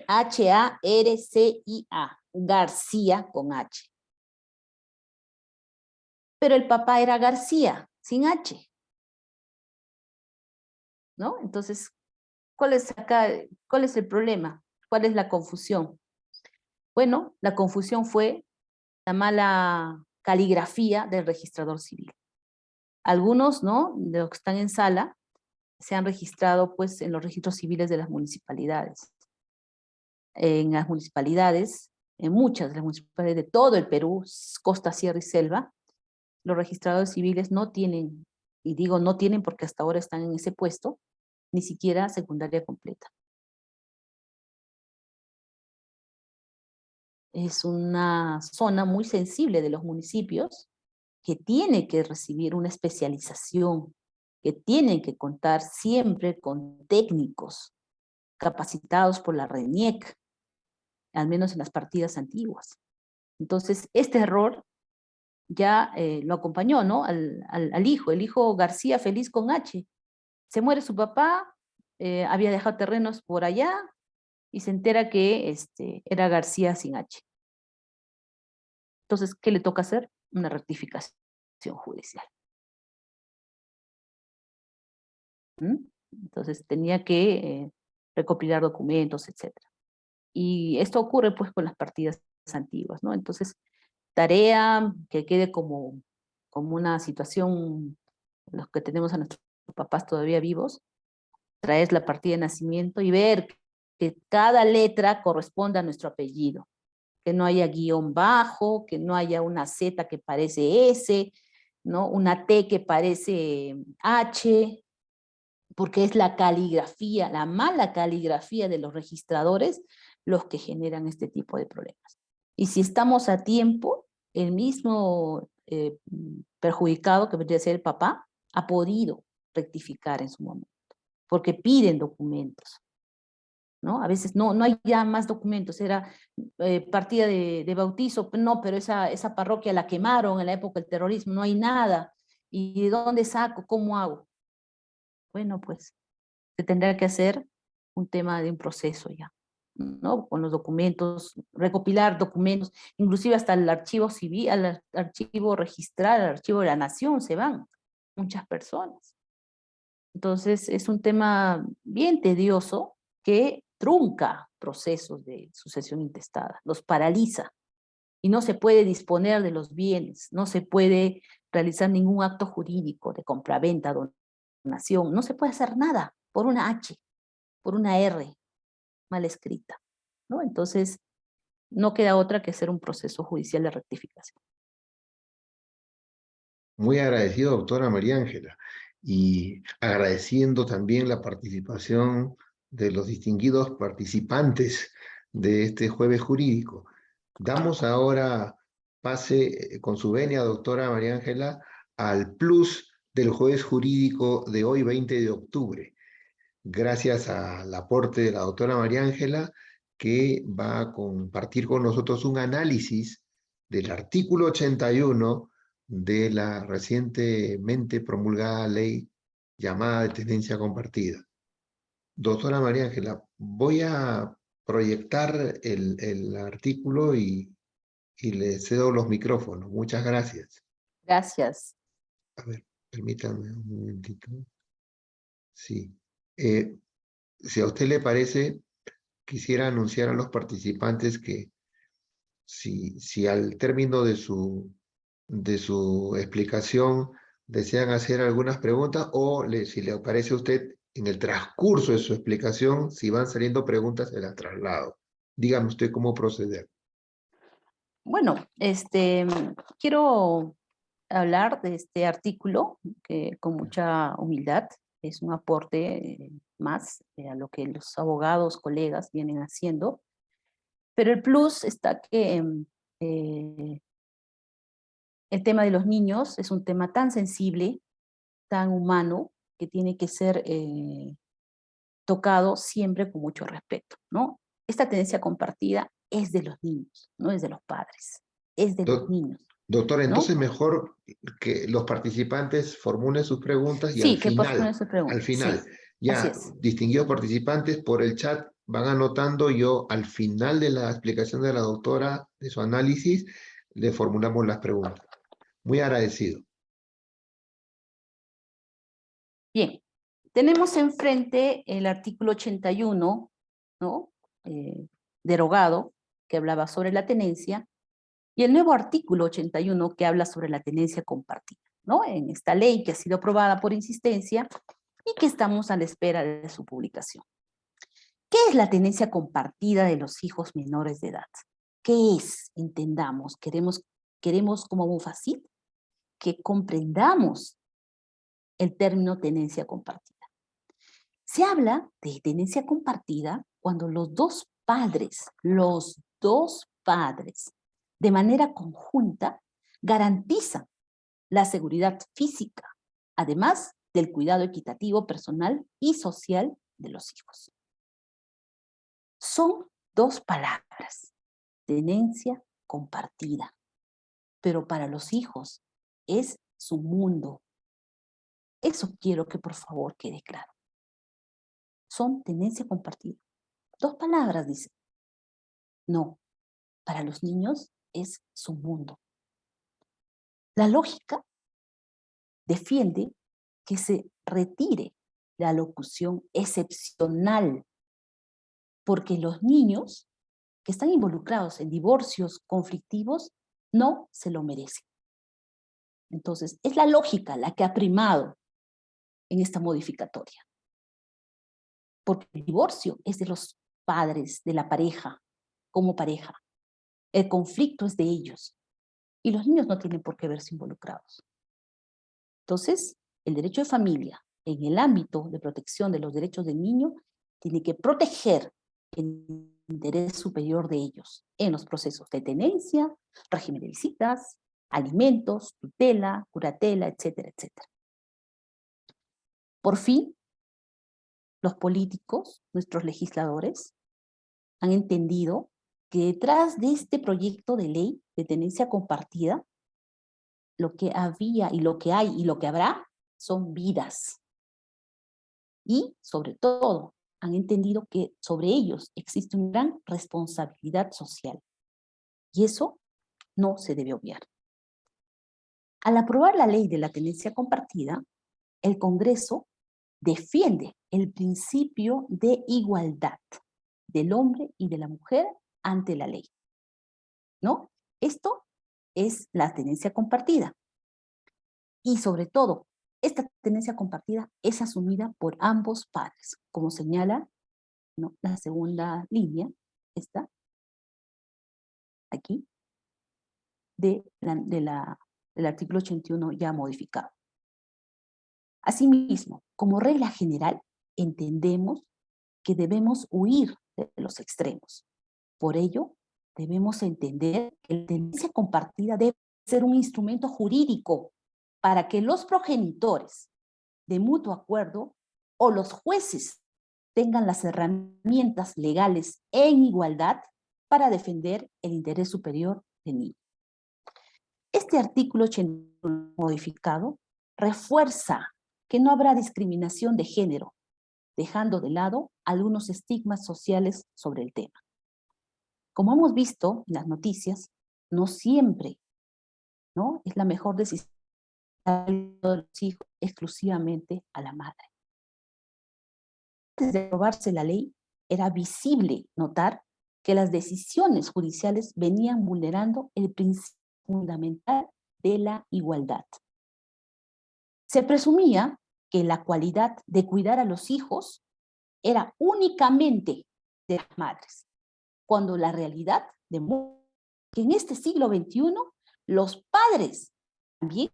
Garcia, García con H. Pero el papá era García, sin H, ¿no? Entonces, ¿cuál es acá, cuál es el problema? ¿Cuál es la confusión? Bueno, la confusión fue la mala caligrafía del registrador civil. Algunos, ¿no?, de los que están en sala, se han registrado pues en los registros civiles de las municipalidades. En las municipalidades, en muchas de las municipalidades de todo el Perú, costa, sierra y selva, los registradores civiles no tienen, y digo no tienen porque hasta ahora están en ese puesto, ni siquiera secundaria completa. Es una zona muy sensible de los municipios que tiene que recibir una especialización, que tienen que contar siempre con técnicos capacitados por la RENIEC, al menos en las partidas antiguas. Entonces, este error ya lo acompañó, ¿no?, al hijo, el hijo García Feliz con H. Se muere su papá, había dejado terrenos por allá y se entera que era García sin H. Entonces, ¿qué le toca hacer? Una rectificación judicial. ¿Mm? Entonces, tenía que recopilar documentos, etcétera. Y esto ocurre pues con las partidas antiguas, ¿no? Entonces, tarea que quede como una situación, los que tenemos a nuestros papás todavía vivos, traer la partida de nacimiento y ver que cada letra corresponda a nuestro apellido, que no haya guión bajo, que no haya una Z que parece S, ¿no?, una T que parece H, porque es la caligrafía, la mala caligrafía de los registradores los que generan este tipo de problemas. Y si estamos a tiempo, el mismo perjudicado, que vendría a ser el papá, ha podido rectificar en su momento, porque piden documentos, ¿no? A veces no hay ya más documentos, era partida de bautizo, no, pero esa parroquia la quemaron en la época del terrorismo, no hay nada. ¿Y de dónde saco? ¿Cómo hago? Bueno, pues se tendrá que hacer un tema de un proceso ya, ¿no? Con los documentos, recopilar documentos, inclusive hasta el archivo civil, al archivo registral, al archivo de la nación se van muchas personas. Entonces es un tema bien tedioso que trunca procesos de sucesión intestada, los paraliza y no se puede disponer de los bienes, no se puede realizar ningún acto jurídico de compraventa, donación, no se puede hacer nada por una H, por una R mal escrita, ¿no? Entonces no queda otra que hacer un proceso judicial de rectificación. Muy agradecido, doctora María Ángela, y agradeciendo también la participación de los distinguidos participantes de este jueves jurídico. Damos ahora pase con su venia, doctora María Ángela, al plus del jueves jurídico de hoy, 20 de octubre. Gracias al aporte de la doctora María Ángela, que va a compartir con nosotros un análisis del artículo 81 de la recientemente promulgada ley llamada de tenencia compartida. Doctora María Ángela, voy a proyectar el artículo y le cedo los micrófonos. Muchas gracias. Gracias. A ver, permítame un momentito. Sí. Si a usted le parece, quisiera anunciar a los participantes que si al término de su explicación desean hacer algunas preguntas o si le parece a usted en el transcurso de su explicación, si van saliendo preguntas, se las traslado. Dígame usted cómo proceder. Bueno, quiero hablar de este artículo que con mucha humildad es un aporte más a lo que los abogados, colegas vienen haciendo, pero el plus está que el tema de los niños es un tema tan sensible, tan humano, que tiene que ser tocado siempre con mucho respeto, ¿no? Esta tendencia compartida es de los niños, no es de los padres, es de los Do- niños, Doctora, ¿no? entonces mejor que los participantes formulen sus preguntas y Sí, que por favor se al pregunte, final, sí, así ya es. distinguidos participantes por el chat van anotando, yo al final de la explicación de la doctora, de su análisis, le formulamos las preguntas. Muy agradecido. Bien, tenemos enfrente el artículo 81, ¿no? Derogado, que hablaba sobre la tenencia, y el nuevo artículo 81 que habla sobre la tenencia compartida, ¿no? En esta ley que ha sido aprobada por insistencia y que estamos a la espera de su publicación. ¿Qué es la tenencia compartida de los hijos menores de edad? ¿Qué es? Entendamos, queremos como Mufacit que comprendamos el término tenencia compartida. Se habla de tenencia compartida cuando los dos padres, de manera conjunta, garantizan la seguridad física, además del cuidado equitativo personal y social de los hijos. Son dos palabras, tenencia compartida, pero para los hijos es su mundo. Eso quiero que por favor quede claro. Son tenencia compartida. Dos palabras, dice. No, para los niños es su mundo. La lógica defiende que se retire la locución excepcional, porque los niños que están involucrados en divorcios conflictivos no se lo merecen. Entonces, es la lógica la que ha primado en esta modificatoria. Porque el divorcio es de los padres, de la pareja, como pareja. El conflicto es de ellos. Y los niños no tienen por qué verse involucrados. Entonces, el derecho de familia, en el ámbito de protección de los derechos del niño, tiene que proteger el interés superior de ellos en los procesos de tenencia, régimen de visitas, alimentos, tutela, curatela, etcétera, etcétera. Por fin, los políticos, nuestros legisladores, han entendido que detrás de este proyecto de ley de tenencia compartida, lo que había y lo que hay y lo que habrá son vidas. Y, sobre todo, han entendido que sobre ellos existe una gran responsabilidad social. Y eso no se debe obviar. Al aprobar la ley de la tenencia compartida, el Congreso defiende el principio de igualdad del hombre y de la mujer ante la ley, ¿no? Esto es la tenencia compartida. Y sobre todo, esta tenencia compartida es asumida por ambos padres, como señala, ¿no?, la segunda línea, esta, aquí, del artículo 81 ya modificado. Asimismo, como regla general, entendemos que debemos huir de los extremos. Por ello, debemos entender que la tenencia compartida debe ser un instrumento jurídico para que los progenitores, de mutuo acuerdo, o los jueces tengan las herramientas legales en igualdad para defender el interés superior del niño. Este artículo 81 modificado refuerza que no habrá discriminación de género, dejando de lado algunos estigmas sociales sobre el tema. Como hemos visto en las noticias, no siempre, ¿no?, es la mejor decisión de los hijos exclusivamente a la madre. Antes de aprobarse la ley, era visible notar que las decisiones judiciales venían vulnerando el principio fundamental de la igualdad. Se presumía que la cualidad de cuidar a los hijos era únicamente de las madres, cuando la realidad demuestra que en este siglo XXI los padres también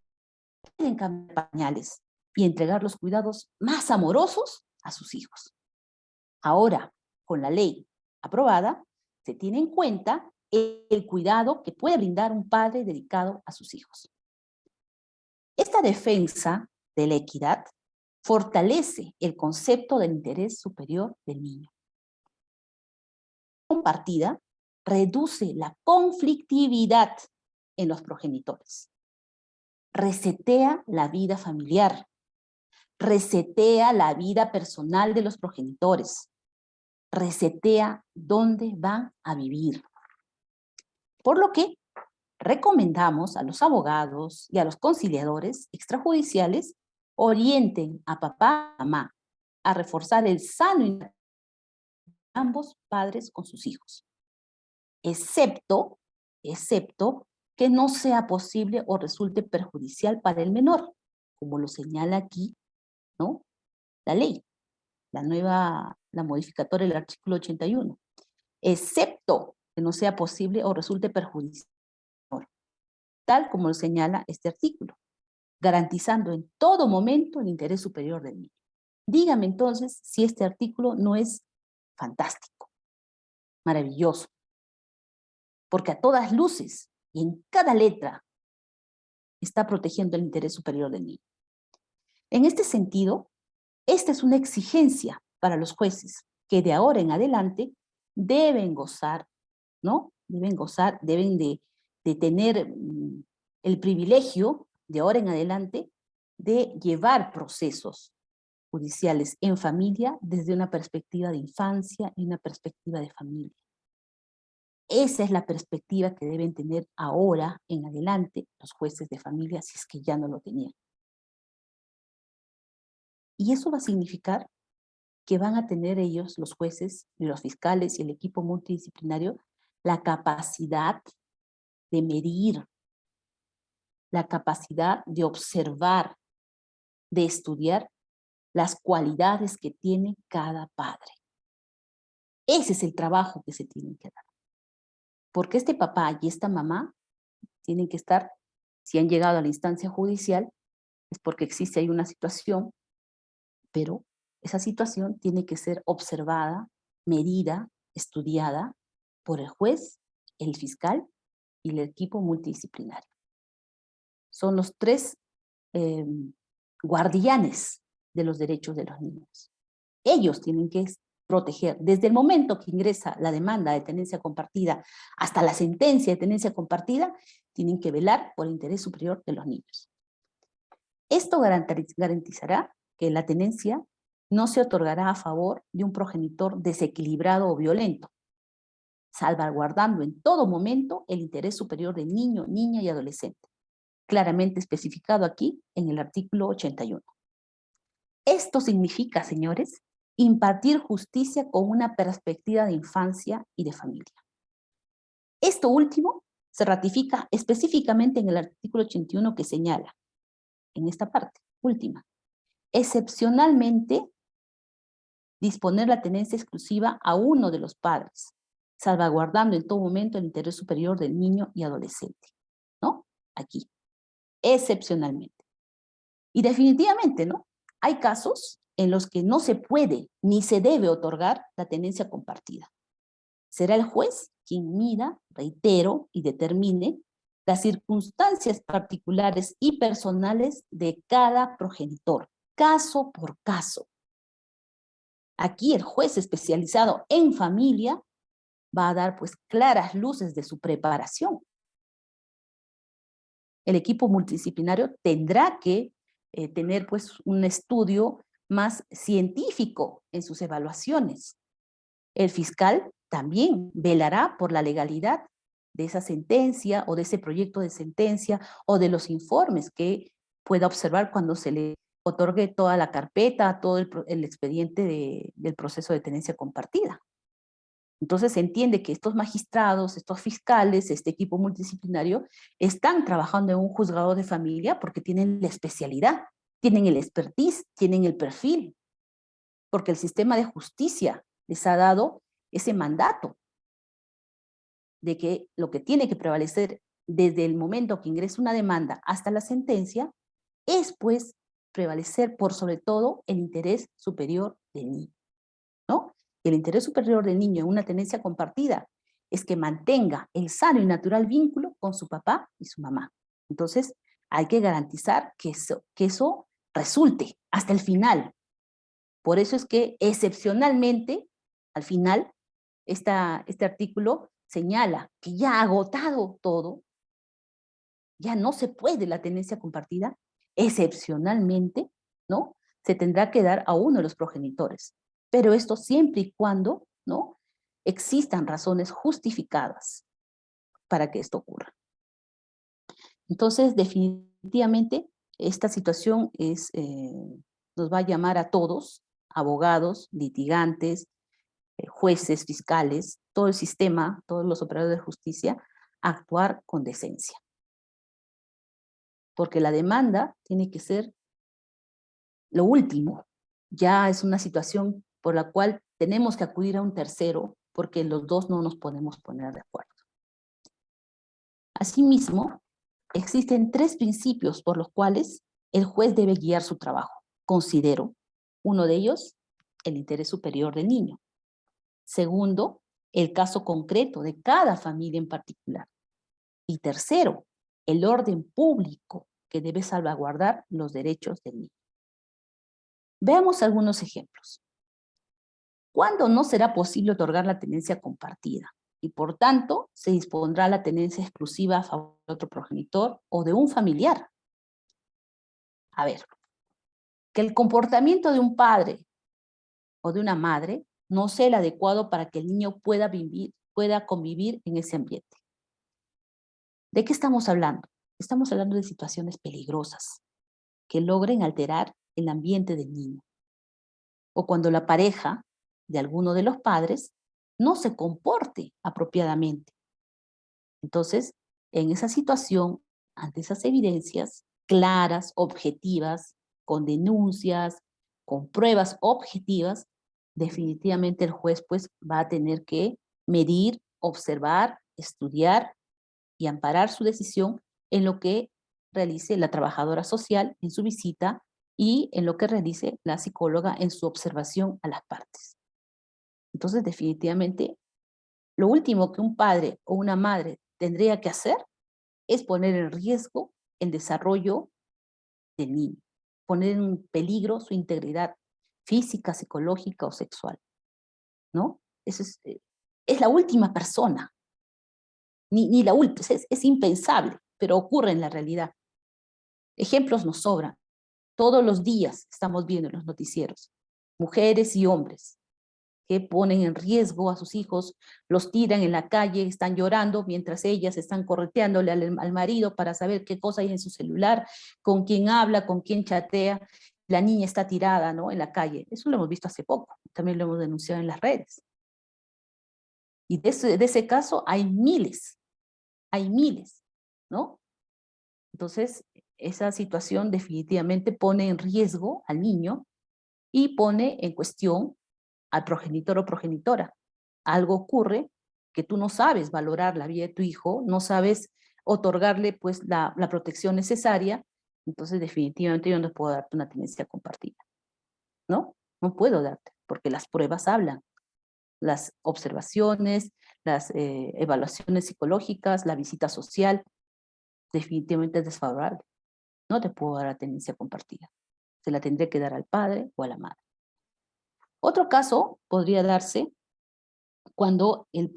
pueden cambiar pañales y entregar los cuidados más amorosos a sus hijos. Ahora, con la ley aprobada, se tiene en cuenta el cuidado que puede brindar un padre dedicado a sus hijos. Esta defensa de la equidad fortalece el concepto del interés superior del niño. Compartida reduce la conflictividad en los progenitores, resetea la vida familiar, resetea la vida personal de los progenitores, resetea dónde van a vivir. Por lo que recomendamos a los abogados y a los conciliadores extrajudiciales orienten a papá y mamá a reforzar el sano interés de ambos padres con sus hijos, excepto que no sea posible o resulte perjudicial para el menor, como lo señala aquí, ¿no?, la ley, la modificatoria del artículo 81, excepto que no sea posible o resulte perjudicial, tal como lo señala este artículo, garantizando en todo momento el interés superior del niño. Dígame entonces si este artículo no es fantástico, maravilloso, porque a todas luces y en cada letra está protegiendo el interés superior del niño. En este sentido, esta es una exigencia para los jueces que de ahora en adelante deben gozar, ¿no? Deben de tener el privilegio de ahora en adelante de llevar procesos judiciales en familia desde una perspectiva de infancia y una perspectiva de familia. Esa es la perspectiva que deben tener ahora en adelante los jueces de familia, si es que ya no lo tenían. Y eso va a significar que van a tener ellos, los jueces, y los fiscales y el equipo multidisciplinario, la capacidad de medir, la capacidad de observar, de estudiar las cualidades que tiene cada padre. Ese es el trabajo que se tiene que dar. Porque este papá y esta mamá tienen que estar, si han llegado a la instancia judicial, es porque existe ahí una situación, pero esa situación tiene que ser observada, medida, estudiada por el juez, el fiscal y el equipo multidisciplinario. Son los tres guardianes de los derechos de los niños. Ellos tienen que proteger, desde el momento que ingresa la demanda de tenencia compartida hasta la sentencia de tenencia compartida, tienen que velar por el interés superior de los niños. Esto garantizará que la tenencia no se otorgará a favor de un progenitor desequilibrado o violento, salvaguardando en todo momento el interés superior del niño, niña y adolescente, claramente especificado aquí en el artículo 81. Esto significa, señores, impartir justicia con una perspectiva de infancia y de familia. Esto último se ratifica específicamente en el artículo 81 que señala, en esta parte última, excepcionalmente disponer la tenencia exclusiva a uno de los padres, salvaguardando en todo momento el interés superior del niño y adolescente, ¿no? Aquí, excepcionalmente. Y definitivamente, ¿no? Hay casos en los que no se puede ni se debe otorgar la tenencia compartida. Será el juez quien mida, reitero, y determine las circunstancias particulares y personales de cada progenitor, caso por caso. Aquí el juez especializado en familia va a dar pues claras luces de su preparación. El equipo multidisciplinario tendrá que tener pues un estudio más científico en sus evaluaciones. El fiscal también velará por la legalidad de esa sentencia o de ese proyecto de sentencia o de los informes que pueda observar cuando se le otorgue toda la carpeta, todo el expediente del proceso de tenencia compartida. Entonces se entiende que estos magistrados, estos fiscales, este equipo multidisciplinario, están trabajando en un juzgado de familia porque tienen la especialidad, tienen el expertise, tienen el perfil, porque el sistema de justicia les ha dado ese mandato de que lo que tiene que prevalecer desde el momento que ingresa una demanda hasta la sentencia es pues prevalecer por sobre todo el interés superior del niño, ¿no? El interés superior del niño en una tenencia compartida es que mantenga el sano y natural vínculo con su papá y su mamá. Entonces, hay que garantizar que eso resulte hasta el final. Por eso es que excepcionalmente, al final, este artículo señala que ya agotado todo, ya no se puede la tenencia compartida, excepcionalmente, ¿no? Se tendrá que dar a uno de los progenitores. Pero esto siempre y cuando, ¿no? Existan razones justificadas para que esto ocurra. Entonces, definitivamente, esta situación nos va a llamar a todos, abogados, litigantes, jueces, fiscales, todo el sistema, todos los operadores de justicia, a actuar con decencia. Porque la demanda tiene que ser lo último. Ya es una situación por la cual tenemos que acudir a un tercero porque los dos no nos podemos poner de acuerdo. Asimismo, existen 3 principios por los cuales el juez debe guiar su trabajo. Considero, uno de ellos, el interés superior del niño. Segundo, el caso concreto de cada familia en particular. Y tercero, el orden público que debe salvaguardar los derechos del niño. Veamos algunos ejemplos. ¿Cuándo no será posible otorgar la tenencia compartida? Y por tanto, se dispondrá la tenencia exclusiva a favor de otro progenitor o de un familiar. A ver, que el comportamiento de un padre o de una madre no sea el adecuado para que el niño pueda convivir en ese ambiente. ¿De qué estamos hablando? Estamos hablando de situaciones peligrosas que logren alterar el ambiente del niño. O cuando la pareja de alguno de los padres no se comporte apropiadamente. Entonces, en esa situación, ante esas evidencias claras, objetivas, con denuncias, con pruebas objetivas, definitivamente el juez pues va a tener que medir, observar, estudiar y amparar su decisión en lo que realice la trabajadora social en su visita y en lo que realice la psicóloga en su observación a las partes. Entonces, definitivamente, lo último que un padre o una madre tendría que hacer es poner en riesgo el desarrollo del niño. poner en peligro su integridad física, psicológica o sexual, ¿no? Eso es la última persona, ni la última, es impensable, pero ocurre en la realidad. Ejemplos nos sobran. Todos los días estamos viendo en los noticieros mujeres y hombres que ponen en riesgo a sus hijos, los tiran en la calle, están llorando mientras ellas están correteándole al marido para saber qué cosa hay en su celular, con quién habla, con quién chatea. La niña está tirada, ¿no?, en la calle. Eso lo hemos visto hace poco, también lo hemos denunciado en las redes. Y de ese caso hay miles, ¿no? Entonces, esa situación definitivamente pone en riesgo al niño y pone en cuestión al progenitor o progenitora. Algo ocurre que tú no sabes valorar la vida de tu hijo, no sabes otorgarle pues la protección necesaria, entonces definitivamente yo no puedo darte una tenencia compartida, ¿no? No puedo darte, porque las pruebas hablan, las observaciones, las evaluaciones psicológicas, la visita social, definitivamente es desfavorable. No te puedo dar la tenencia compartida. Se la tendré que dar al padre o a la madre. Otro caso podría darse cuando él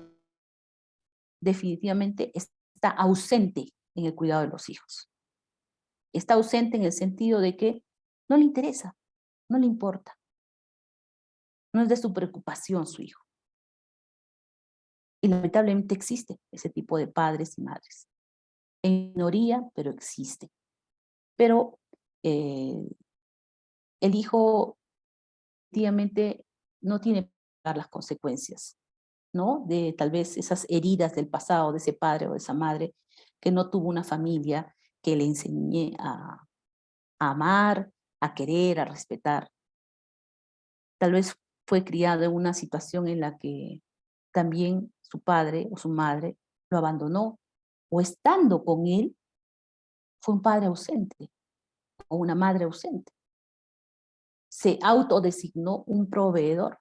definitivamente está ausente en el cuidado de los hijos. Está ausente en el sentido de que no le interesa, no le importa. No es de su preocupación su hijo. Y lamentablemente existe ese tipo de padres y madres. En minoría, pero existe. Pero el hijo efectivamente no tiene que pagar las consecuencias, ¿no?, de tal vez esas heridas del pasado de ese padre o de esa madre que no tuvo una familia que le enseñe a amar, a querer, a respetar. Tal vez fue criado en una situación en la que también su padre o su madre lo abandonó, o estando con él fue un padre ausente o una madre ausente. Se autodesignó un proveedor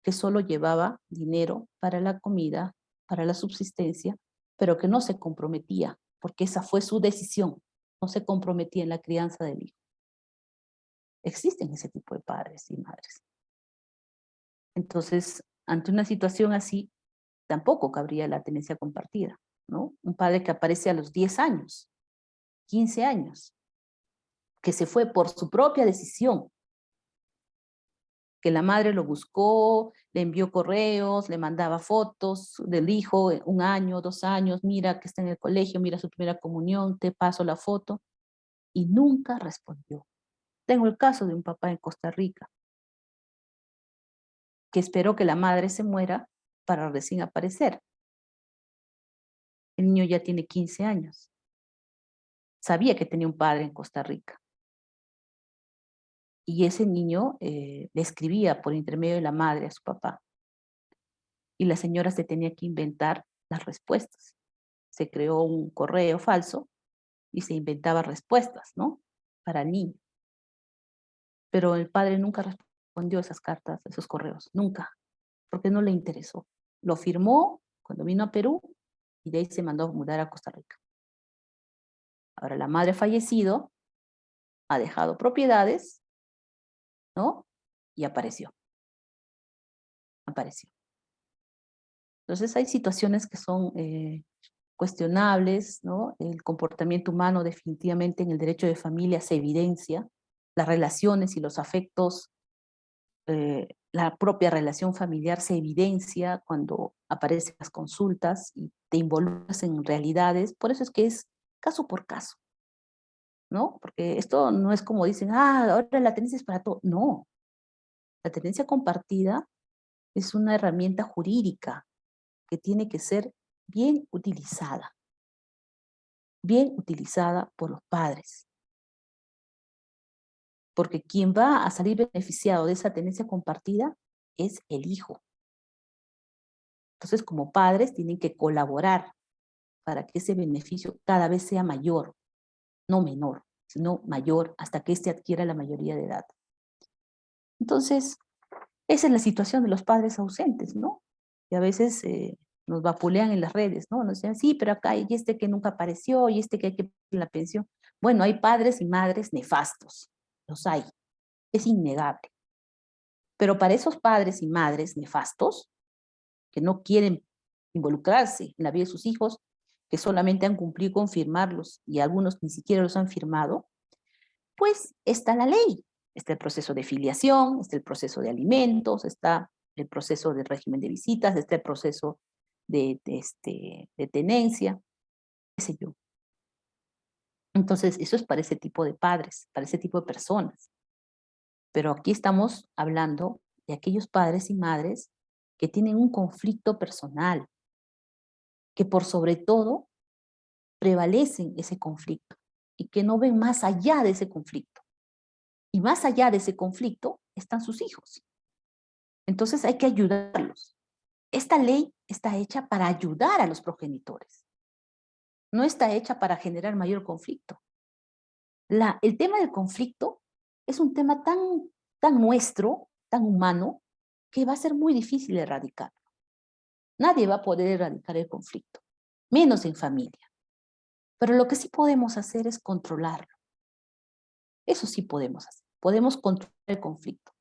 que solo llevaba dinero para la comida, para la subsistencia, pero que no se comprometía, porque esa fue su decisión, no se comprometía en la crianza del hijo. Existen ese tipo de padres y madres. Entonces, ante una situación así, tampoco cabría la tenencia compartida, ¿no? Un padre que aparece a los 10 años, 15 años, que se fue por su propia decisión, que la madre lo buscó, le envió correos, le mandaba fotos del hijo, 1 año, 2 años, mira que está en el colegio, mira su primera comunión, te paso la foto, y nunca respondió. Tengo el caso de un papá en Costa Rica, que esperó que la madre se muera para recién aparecer. El niño ya tiene 15 años. Sabía que tenía un padre en Costa Rica. Y ese niño le escribía por intermedio de la madre a su papá. Y la señora se tenía que inventar las respuestas. Se creó un correo falso y se inventaba respuestas, ¿no?, para el niño. Pero el padre nunca respondió esas cartas, esos correos, nunca, porque no le interesó. Lo firmó cuando vino a Perú y de ahí se mandó a mudar a Costa Rica. Ahora la madre ha fallecido, ha dejado propiedades, ¿no?, y apareció. Entonces hay situaciones que son cuestionables, ¿no? El comportamiento humano definitivamente en el derecho de familia se evidencia, las relaciones y los afectos, la propia relación familiar se evidencia cuando aparecen las consultas y te involucras en realidades, por eso es que es caso por caso, ¿no? Porque esto no es como dicen, ahora la tenencia es para todo. No, la tenencia compartida es una herramienta jurídica que tiene que ser bien utilizada por los padres. Porque quien va a salir beneficiado de esa tenencia compartida es el hijo. Entonces, como padres, tienen que colaborar para que ese beneficio cada vez sea mayor, no menor, sino mayor, hasta que éste adquiera la mayoría de edad. Entonces, esa es la situación de los padres ausentes, ¿no? Y a veces nos vapulean en las redes, ¿no? Nos dicen, sí, pero acá hay este que nunca apareció, y este que hay que pagar la pensión. Bueno, hay padres y madres nefastos, los hay, es innegable. Pero para esos padres y madres nefastos, que no quieren involucrarse en la vida de sus hijos, que solamente han cumplido con firmarlos y algunos ni siquiera los han firmado, pues está la ley, está el proceso de filiación, está el proceso de alimentos, está el proceso del régimen de visitas, está el proceso de tenencia, qué sé yo. Entonces, eso es para ese tipo de padres, para ese tipo de personas. Pero aquí estamos hablando de aquellos padres y madres que tienen un conflicto personal, que por sobre todo prevalecen ese conflicto y que no ven más allá de ese conflicto. Y más allá de ese conflicto están sus hijos. Entonces hay que ayudarlos. Esta ley está hecha para ayudar a los progenitores. No está hecha para generar mayor conflicto. El tema del conflicto es un tema tan nuestro, tan humano, que va a ser muy difícil erradicar. Nadie va a poder erradicar el conflicto, menos en familia. Pero lo que sí podemos hacer es controlarlo. Eso sí podemos hacer. Podemos controlar el conflicto.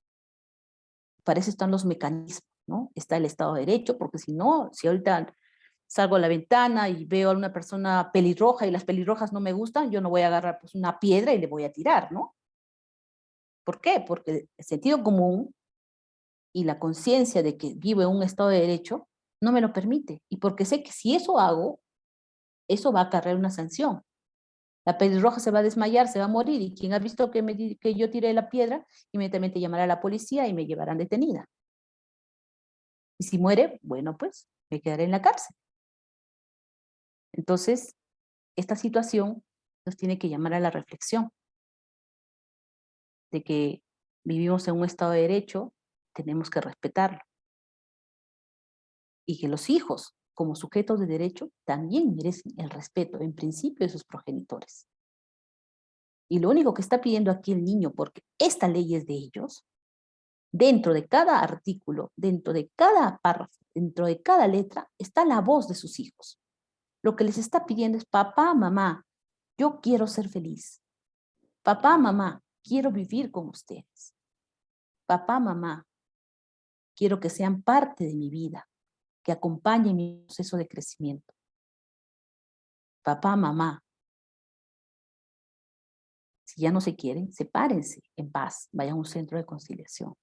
Para eso están los mecanismos, ¿no? Está el Estado de Derecho, porque si no, si ahorita salgo a la ventana y veo a una persona pelirroja y las pelirrojas no me gustan, yo no voy a agarrar pues, una piedra y le voy a tirar, ¿no? ¿Por qué? Porque el sentido común y la conciencia de que vivo en un Estado de Derecho no me lo permite. Y porque sé que si eso hago, eso va a acarrear una sanción. La pelirroja se va a desmayar, se va a morir, y quien ha visto que yo tiré la piedra, inmediatamente llamará a la policía y me llevarán detenida. Y si muere, bueno, pues me quedaré en la cárcel. Entonces, esta situación nos tiene que llamar a la reflexión de que vivimos en un Estado de Derecho, tenemos que respetarlo. Y que los hijos, como sujetos de derecho, también merecen el respeto, en principio, de sus progenitores. Y lo único que está pidiendo aquí el niño, porque esta ley es de ellos, dentro de cada artículo, dentro de cada párrafo, dentro de cada letra, está la voz de sus hijos. Lo que les está pidiendo es: papá, mamá, yo quiero ser feliz. Papá, mamá, quiero vivir con ustedes. Papá, mamá, quiero que sean parte de mi vida, que acompañen mi proceso de crecimiento. Papá, mamá, si ya no se quieren, sepárense en paz, vayan a un centro de conciliación.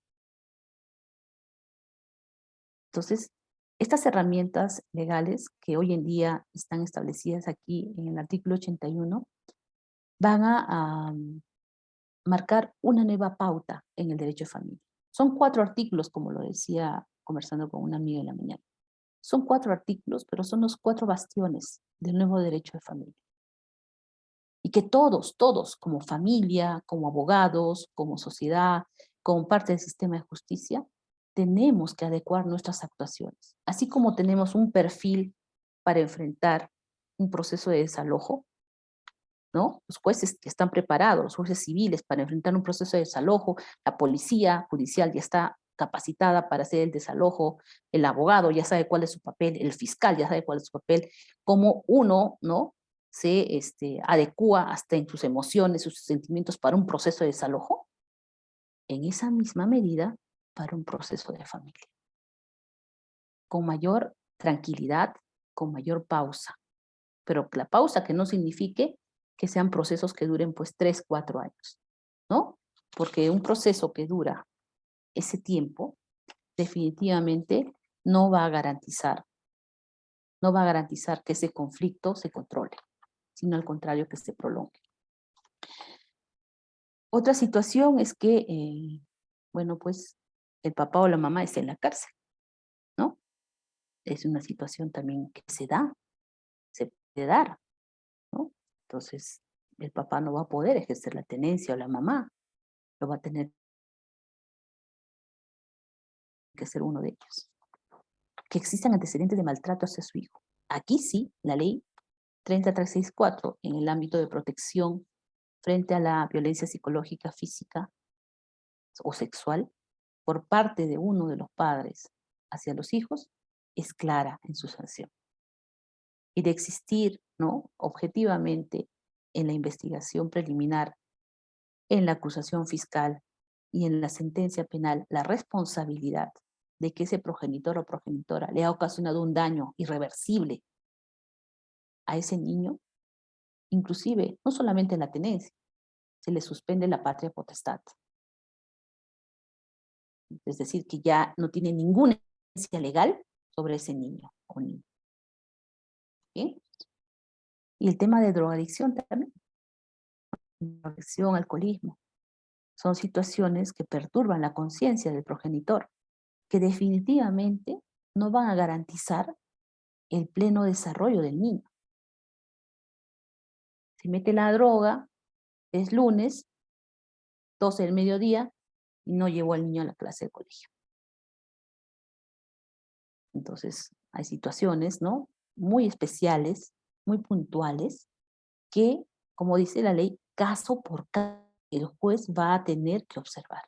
Entonces, estas herramientas legales que hoy en día están establecidas aquí en el artículo 81 van a marcar una nueva pauta en el derecho de familia. Son 4 artículos, como lo decía conversando con una amiga en la mañana. Son 4 artículos, pero son los 4 bastiones del nuevo derecho de familia. Y que todos, como familia, como abogados, como sociedad, como parte del sistema de justicia, tenemos que adecuar nuestras actuaciones. Así como tenemos un perfil para enfrentar un proceso de desalojo, ¿no? Los jueces que están preparados, los jueces civiles para enfrentar un proceso de desalojo, la policía judicial ya está capacitada para hacer el desalojo, el abogado ya sabe cuál es su papel, el fiscal ya sabe cuál es su papel, cómo uno, ¿no?, se adecúa hasta en sus emociones, sus sentimientos para un proceso de desalojo, en esa misma medida para un proceso de familia. Con mayor tranquilidad, con mayor pausa. Pero la pausa que no signifique que sean procesos que duren pues 3, 4 años, ¿no? Porque un proceso que dura ese tiempo definitivamente no va a garantizar que ese conflicto se controle, sino al contrario, que se prolongue. Otra situación es que, bueno, pues el papá o la mamá está en la cárcel, ¿no? Es una situación también que se puede dar, ¿no? Entonces, el papá no va a poder ejercer la tenencia, o la mamá lo va a tener que ser uno de ellos. Que existan antecedentes de maltrato hacia su hijo. Aquí sí, la ley 30364, en el ámbito de protección frente a la violencia psicológica, física o sexual por parte de uno de los padres hacia los hijos, es clara en su sanción. Y de existir, ¿no?, objetivamente en la investigación preliminar en la acusación fiscal y en la sentencia penal la responsabilidad de que ese progenitor o progenitora le ha ocasionado un daño irreversible a ese niño, inclusive no solamente en la tenencia, se le suspende la patria potestad. Es decir, que ya no tiene ninguna evidencia legal sobre ese niño o niña. ¿Bien? Y el tema de drogadicción también. Drogadicción, alcoholismo. Son situaciones que perturban la conciencia del progenitor, que definitivamente no van a garantizar el pleno desarrollo del niño. Si mete la droga, es lunes, 12 del mediodía, y no llevó al niño a la clase de colegio. Entonces, hay situaciones, ¿no?, muy especiales, muy puntuales, que, como dice la ley, caso por caso, el juez va a tener que observar.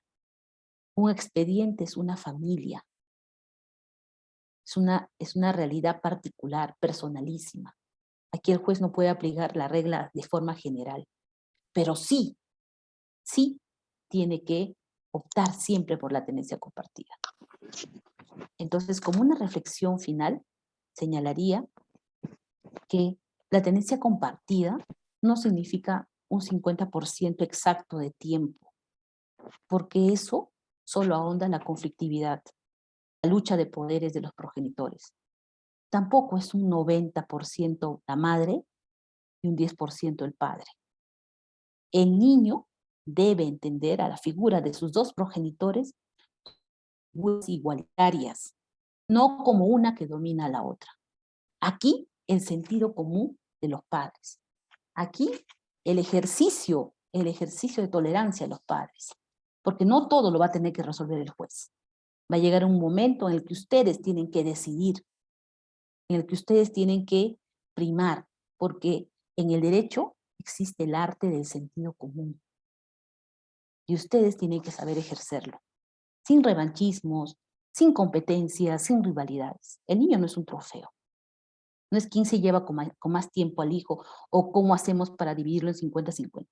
Un expediente es una familia, es una realidad particular, personalísima. Aquí el juez no puede aplicar la regla de forma general, pero sí tiene que optar siempre por la tenencia compartida. Entonces, como una reflexión final, señalaría que la tenencia compartida no significa un 50% exacto de tiempo, porque eso solo ahonda la conflictividad, la lucha de poderes de los progenitores. Tampoco es un 90% la madre y un 10% el padre. El niño debe entender a la figura de sus dos progenitores igualitarias, no como una que domina a la otra. Aquí el sentido común de los padres. Aquí el ejercicio de tolerancia a los padres, porque no todo lo va a tener que resolver el juez. Va a llegar un momento en el que ustedes tienen que decidir, en el que ustedes tienen que primar, porque en el derecho existe el arte del sentido común. Y ustedes tienen que saber ejercerlo, sin revanchismos, sin competencias, sin rivalidades. El niño no es un trofeo. No es quién se lleva con más tiempo al hijo o cómo hacemos para dividirlo en 50-50.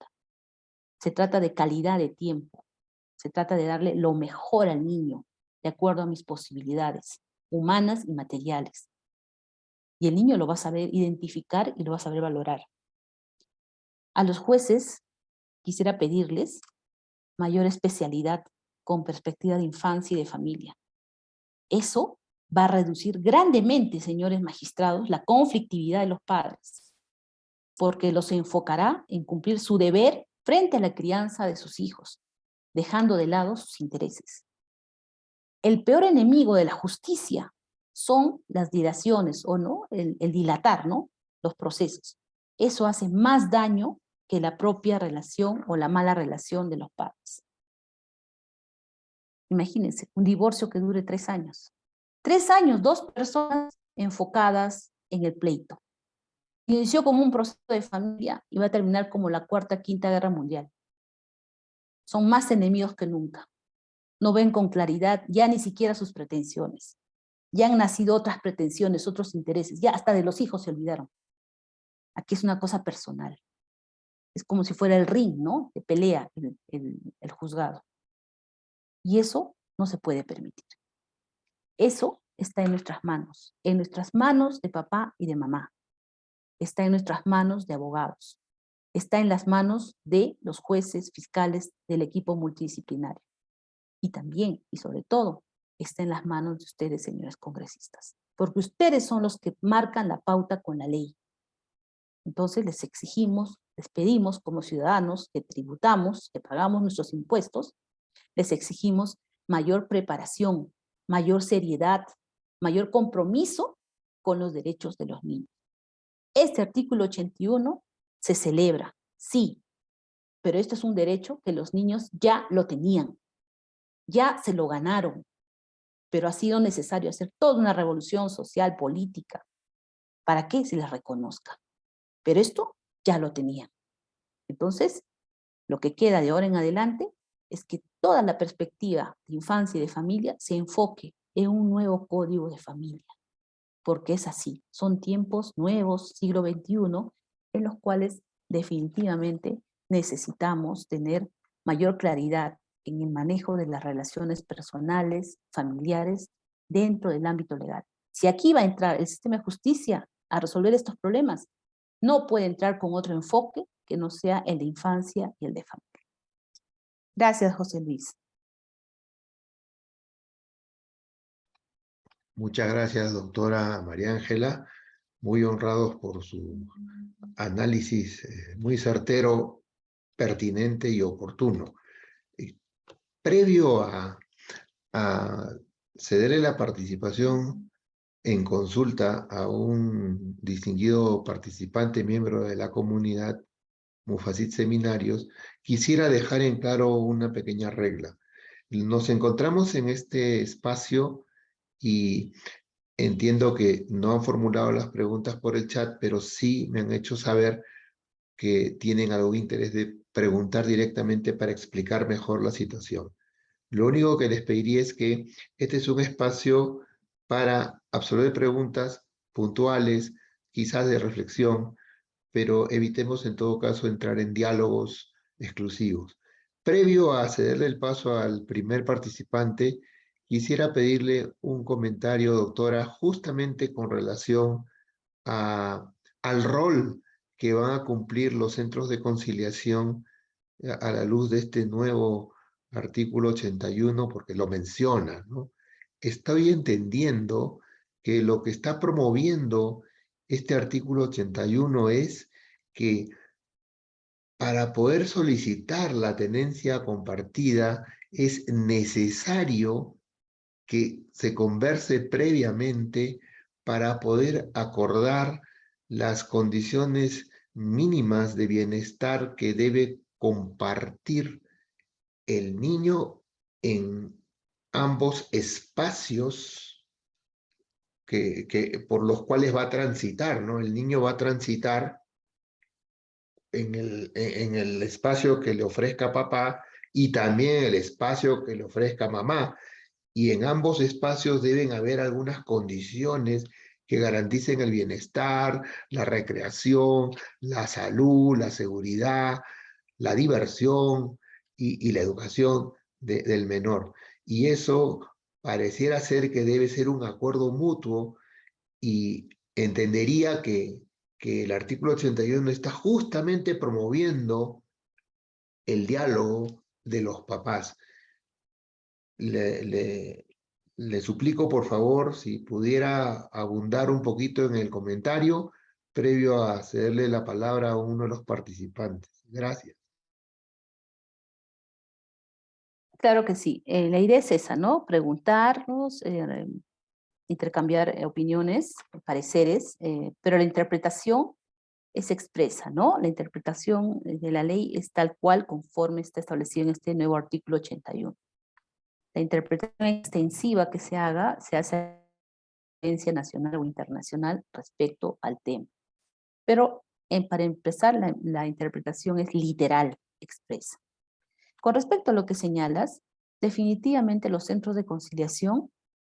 Se trata de calidad de tiempo. Se trata de darle lo mejor al niño, de acuerdo a mis posibilidades, humanas y materiales. Y el niño lo va a saber identificar y lo va a saber valorar. A los jueces quisiera pedirles mayor especialidad con perspectiva de infancia y de familia. Eso va a reducir grandemente, señores magistrados, la conflictividad de los padres, porque los enfocará en cumplir su deber frente a la crianza de sus hijos, dejando de lado sus intereses. El peor enemigo de la justicia son las dilaciones, o no, el dilatar, ¿no?, los procesos. Eso hace más daño que la propia relación o la mala relación de los padres. Imagínense, un divorcio que dure 3 años. 3 años, 2 personas enfocadas en el pleito. Inició como un proceso de familia y va a terminar como la Cuarta, Quinta Guerra Mundial. Son más enemigos que nunca. No ven con claridad ya ni siquiera sus pretensiones. Ya han nacido otras pretensiones, otros intereses. Ya hasta de los hijos se olvidaron. Aquí es una cosa personal. Es como si fuera el ring, ¿no?, de pelea, el juzgado. Y eso no se puede permitir. Eso está en nuestras manos de papá y de mamá. Está en nuestras manos de abogados. Está en las manos de los jueces, fiscales, del equipo multidisciplinario. Y también, y sobre todo, está en las manos de ustedes, señores congresistas. Porque ustedes son los que marcan la pauta con la ley. Entonces les exigimos, les pedimos como ciudadanos que tributamos, que pagamos nuestros impuestos, les exigimos mayor preparación, mayor seriedad, mayor compromiso con los derechos de los niños. Este artículo 81 se celebra, sí, pero esto es un derecho que los niños ya lo tenían, ya se lo ganaron, pero ha sido necesario hacer toda una revolución social, política, para que se les reconozca. Pero esto ya lo tenían. Entonces, lo que queda de ahora en adelante es que toda la perspectiva de infancia y de familia se enfoque en un nuevo código de familia, porque es así, son tiempos nuevos, siglo XXI, en los cuales definitivamente necesitamos tener mayor claridad en el manejo de las relaciones personales, familiares, dentro del ámbito legal. Si aquí va a entrar el sistema de justicia a resolver estos problemas, no puede entrar con otro enfoque que no sea el de infancia y el de familia. Gracias, José Luis. Muchas gracias, doctora María Ángela. Muy honrados por su análisis muy certero, pertinente y oportuno. Previo a cederle la participación en consulta a un distinguido participante, miembro de la comunidad, Mufasit Seminarios, quisiera dejar en claro una pequeña regla. Nos encontramos en este espacio y entiendo que no han formulado las preguntas por el chat, pero sí me han hecho saber que tienen algún interés de preguntar directamente para explicar mejor la situación. Lo único que les pediría es que este es un espacio para absolver preguntas puntuales, quizás de reflexión, pero evitemos en todo caso entrar en diálogos exclusivos. Previo a cederle el paso al primer participante, quisiera pedirle un comentario, doctora, justamente con relación al rol que van a cumplir los centros de conciliación a la luz de este nuevo artículo 81, porque lo menciona, ¿no? Estoy entendiendo que lo que está promoviendo este artículo 81 es que para poder solicitar la tenencia compartida es necesario que se converse previamente para poder acordar las condiciones mínimas de bienestar que debe compartir el niño en ambos espacios por los cuales va a transitar, ¿no? El niño va a transitar en el espacio que le ofrezca papá y también el espacio que le ofrezca mamá. Y en ambos espacios deben haber algunas condiciones que garanticen el bienestar, la recreación, la salud, la seguridad, la diversión y la educación del menor. Y eso pareciera ser que debe ser un acuerdo mutuo y entendería que el artículo 81 está justamente promoviendo el diálogo de los papás. Le suplico, por favor, si pudiera abundar un poquito en el comentario previo a cederle la palabra a uno de los participantes. Gracias. Claro que sí. La idea es esa, ¿no? Preguntarnos, intercambiar opiniones, pareceres, pero la interpretación es expresa, ¿no? La interpretación de la ley es tal cual conforme está establecido en este nuevo artículo 81. La interpretación extensiva que se hace a la nacional o internacional respecto al tema. Pero para empezar, la interpretación es literal, expresa. Con respecto a lo que señalas, definitivamente los centros de conciliación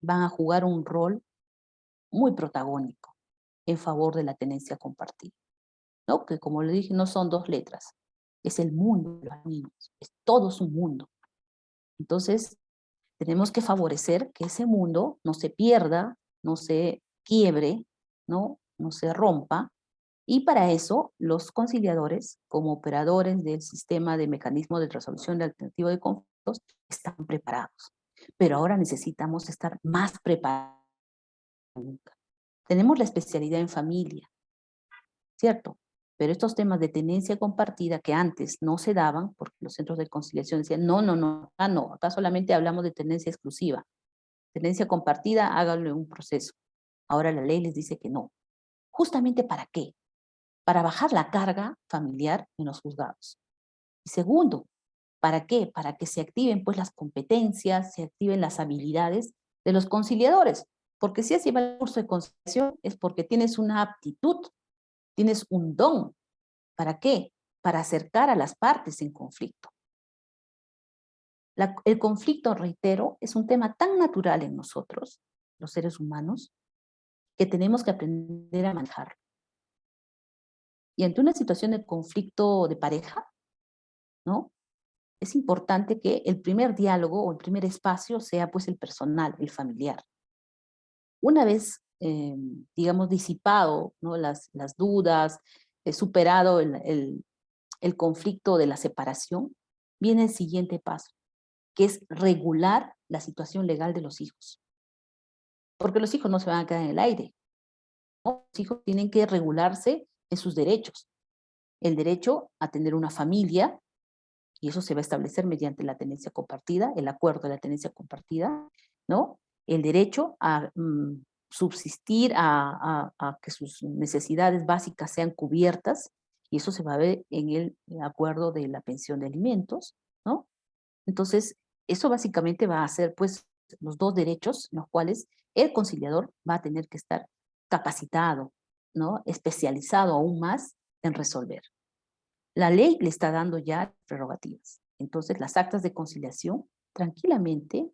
van a jugar un rol muy protagónico en favor de la tenencia compartida, ¿no? Que como le dije, no son dos letras, es el mundo de los niños, es todo su mundo. Entonces, tenemos que favorecer que ese mundo no se pierda, no se quiebre, no se rompa, y para eso los conciliadores, como operadores del sistema de mecanismo de resolución de alternativo de conflictos, están preparados. Pero ahora necesitamos estar más preparados que nunca. Tenemos la especialidad en familia, ¿cierto? Pero estos temas de tenencia compartida que antes no se daban, porque los centros de conciliación decían, no, acá solamente hablamos de tenencia exclusiva. Tenencia compartida, háganlo en un proceso. Ahora la ley les dice que no. ¿Justamente para qué? Para bajar la carga familiar en los juzgados. Y segundo, ¿para qué? Para que se activen pues las competencias, se activen las habilidades de los conciliadores. Porque si has llevado el curso de conciliación es porque tienes una aptitud, tienes un don. ¿Para qué? Para acercar a las partes en conflicto. El conflicto, reitero, es un tema tan natural en nosotros, los seres humanos, que tenemos que aprender a manejarlo. Y ante una situación de conflicto de pareja, ¿no? es importante que el primer diálogo o el primer espacio sea pues el personal, el familiar. Una vez, digamos, disipado, ¿no?, las dudas, superado el conflicto de la separación, viene el siguiente paso, que es regular la situación legal de los hijos. Porque los hijos no se van a quedar en el aire, ¿no? Los hijos tienen que regularse en sus derechos. El derecho a tener una familia, y eso se va a establecer mediante la tenencia compartida, el acuerdo de la tenencia compartida, ¿no? El derecho a subsistir, a que sus necesidades básicas sean cubiertas, y eso se va a ver en el acuerdo de la pensión de alimentos, ¿no? Entonces, eso básicamente va a ser, pues, los dos derechos en los cuales el conciliador va a tener que estar capacitado, ¿no?, especializado aún más en resolver. La ley le está dando ya prerrogativas. Entonces, las actas de conciliación, tranquilamente,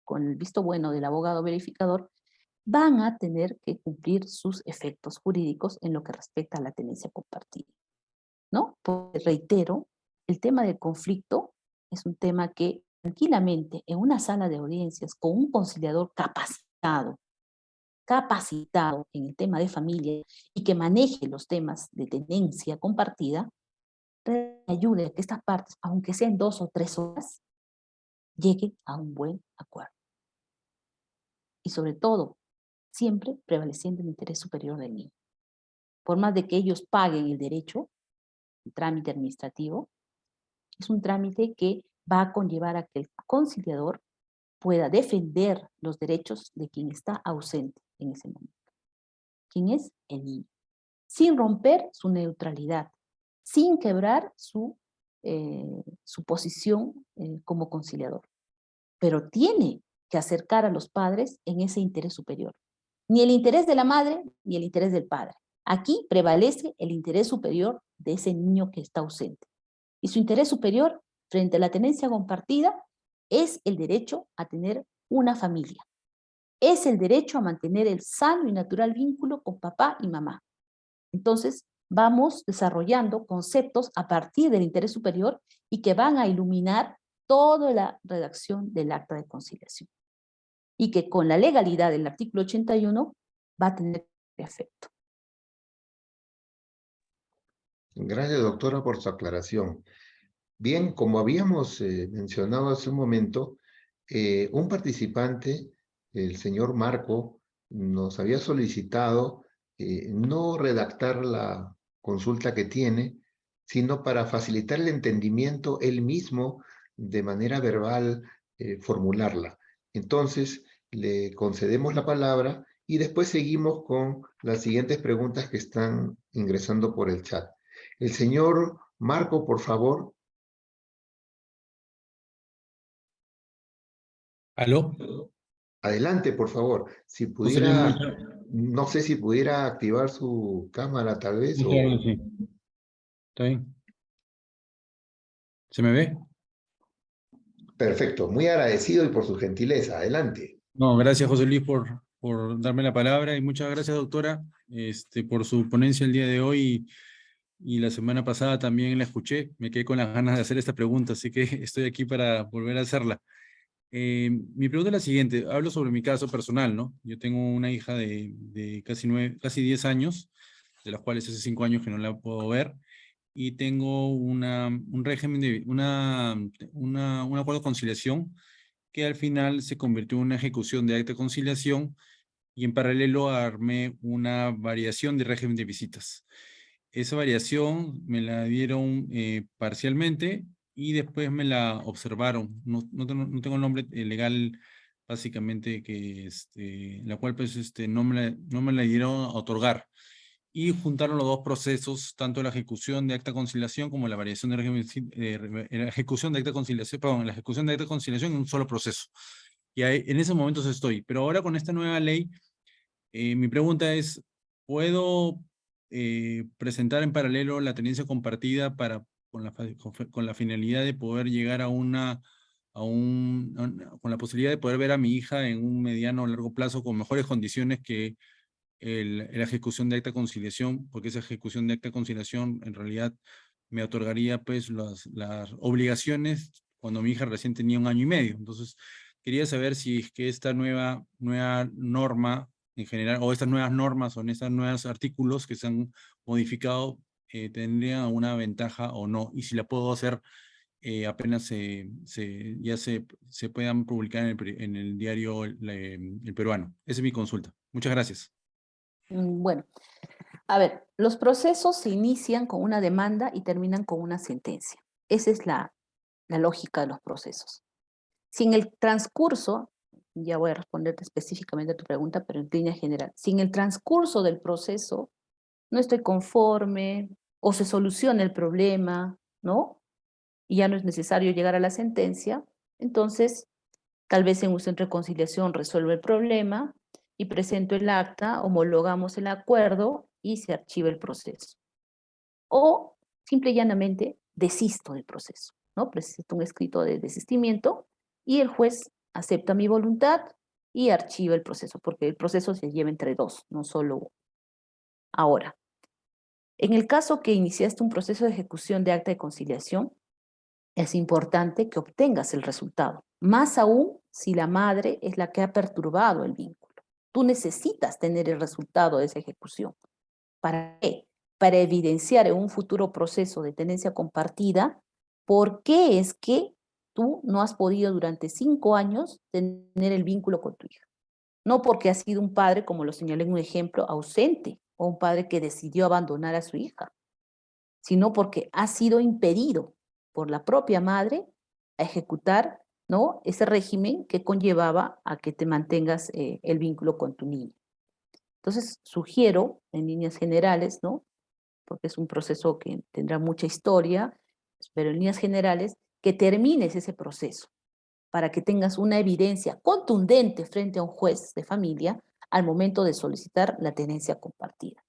con el visto bueno del abogado verificador, van a tener que cumplir sus efectos jurídicos en lo que respecta a la tenencia compartida, ¿no? Porque, reitero, el tema del conflicto es un tema que tranquilamente en una sala de audiencias con un conciliador capacitado en el tema de familia y que maneje los temas de tenencia compartida, ayude a que estas partes, aunque sean 2 o 3 horas, lleguen a un buen acuerdo. Y sobre todo, siempre prevaleciendo el interés superior del niño. Por más de que ellos paguen el derecho, el trámite administrativo, es un trámite que va a conllevar a que el conciliador pueda defender los derechos de quien está ausente en ese momento. ¿Quién es? El niño. Sin romper su neutralidad, sin quebrar su posición como conciliador. Pero tiene que acercar a los padres en ese interés superior. Ni el interés de la madre, ni el interés del padre. Aquí prevalece el interés superior de ese niño que está ausente. Y su interés superior, frente a la tenencia compartida, es el derecho a tener una familia. Es el derecho a mantener el sano y natural vínculo con papá y mamá. Entonces, vamos desarrollando conceptos a partir del interés superior y que van a iluminar toda la redacción del acta de conciliación. Y que con la legalidad del artículo 81 va a tener efecto. Gracias, doctora, por su aclaración. Bien, como habíamos mencionado hace un momento, un participante, el señor Marco, nos había solicitado no redactar la consulta que tiene, sino para facilitar el entendimiento él mismo de manera verbal, formularla. Entonces, le concedemos la palabra y después seguimos con las siguientes preguntas que están ingresando por el chat. El señor Marco, por favor. ¿Aló? Adelante, por favor. Si José Luis, pudiera, no sé si pudiera activar su cámara tal vez o... sí. ¿Está bien? ¿Se me ve? Perfecto, muy agradecido y por su gentileza. Adelante. No, gracias José Luis por darme la palabra y muchas gracias doctora por su ponencia el día de hoy y la semana pasada también la escuché. Me quedé con las ganas de hacer esta pregunta, así que estoy aquí para volver a hacerla. Mi pregunta es la siguiente, hablo sobre mi caso personal, ¿no? Yo tengo una hija de casi 10 años, de las cuales hace 5 años que no la puedo ver, y tengo un régimen un acuerdo de conciliación que al final se convirtió en una ejecución de acta de conciliación y en paralelo armé una variación de régimen de visitas. Esa variación me la dieron parcialmente y después me la observaron. No tengo el nombre legal básicamente la cual pues no me la dieron a otorgar. Y juntaron los dos procesos, tanto la ejecución de acta de conciliación como la variación de régimen, la ejecución de acta de conciliación, perdón, la ejecución de acta de conciliación en un solo proceso. Y ahí, en esos momentos estoy. Pero ahora con esta nueva ley, mi pregunta es, ¿puedo presentar en paralelo la tenencia compartida con la finalidad de poder llegar con la posibilidad de poder ver a mi hija en un mediano o largo plazo con mejores condiciones que la ejecución de acta de conciliación, porque esa ejecución de acta de conciliación en realidad me otorgaría pues las obligaciones cuando mi hija recién tenía 1 año y medio. Entonces, quería saber si es que esta nueva norma en general, o estas nuevas normas, o en estos nuevos artículos que se han modificado, tendrían alguna ventaja o no, y si la puedo hacer apenas se puedan publicar en el diario el Peruano. Esa es mi consulta. Muchas gracias. Bueno, a ver, los procesos se inician con una demanda y terminan con una sentencia. Esa es la lógica de los procesos. Si en el transcurso, ya voy a responderte específicamente a tu pregunta, pero en línea general, si en el transcurso del proceso no estoy conforme o se soluciona el problema, ¿no? Y ya no es necesario llegar a la sentencia, entonces tal vez en un centro de conciliación resuelve el problema y presento el acta, homologamos el acuerdo y se archiva el proceso. O simple y llanamente desisto del proceso, ¿no? Presento un escrito de desistimiento y el juez acepta mi voluntad y archiva el proceso, porque el proceso se lleva entre dos, no solo uno. Ahora, en el caso que iniciaste un proceso de ejecución de acta de conciliación, es importante que obtengas el resultado, más aún si la madre es la que ha perturbado el vínculo. Tú necesitas tener el resultado de esa ejecución. ¿Para qué? Para evidenciar en un futuro proceso de tenencia compartida por qué es que tú no has podido durante 5 años tener el vínculo con tu hija. No porque has sido un padre, como lo señalé en un ejemplo, ausente, o un padre que decidió abandonar a su hija, sino porque ha sido impedido por la propia madre a ejecutar, ¿no?, ese régimen que conllevaba a que te mantengas el vínculo con tu niño. Entonces, sugiero, en líneas generales, ¿no?, porque es un proceso que tendrá mucha historia, pero en líneas generales, que termines ese proceso para que tengas una evidencia contundente frente a un juez de familia al momento de solicitar la tenencia compartida.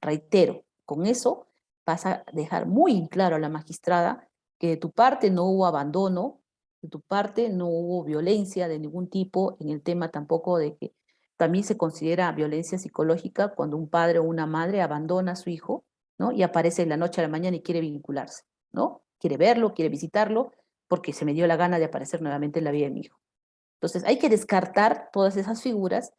Reitero, con eso vas a dejar muy claro a la magistrada que de tu parte no hubo abandono, de tu parte no hubo violencia de ningún tipo, en el tema tampoco de que también se considera violencia psicológica cuando un padre o una madre abandona a su hijo, ¿no?, y aparece de la noche a la mañana y quiere vincularse, ¿no? Quiere verlo, quiere visitarlo, porque se me dio la gana de aparecer nuevamente en la vida de mi hijo. Entonces hay que descartar todas esas figuras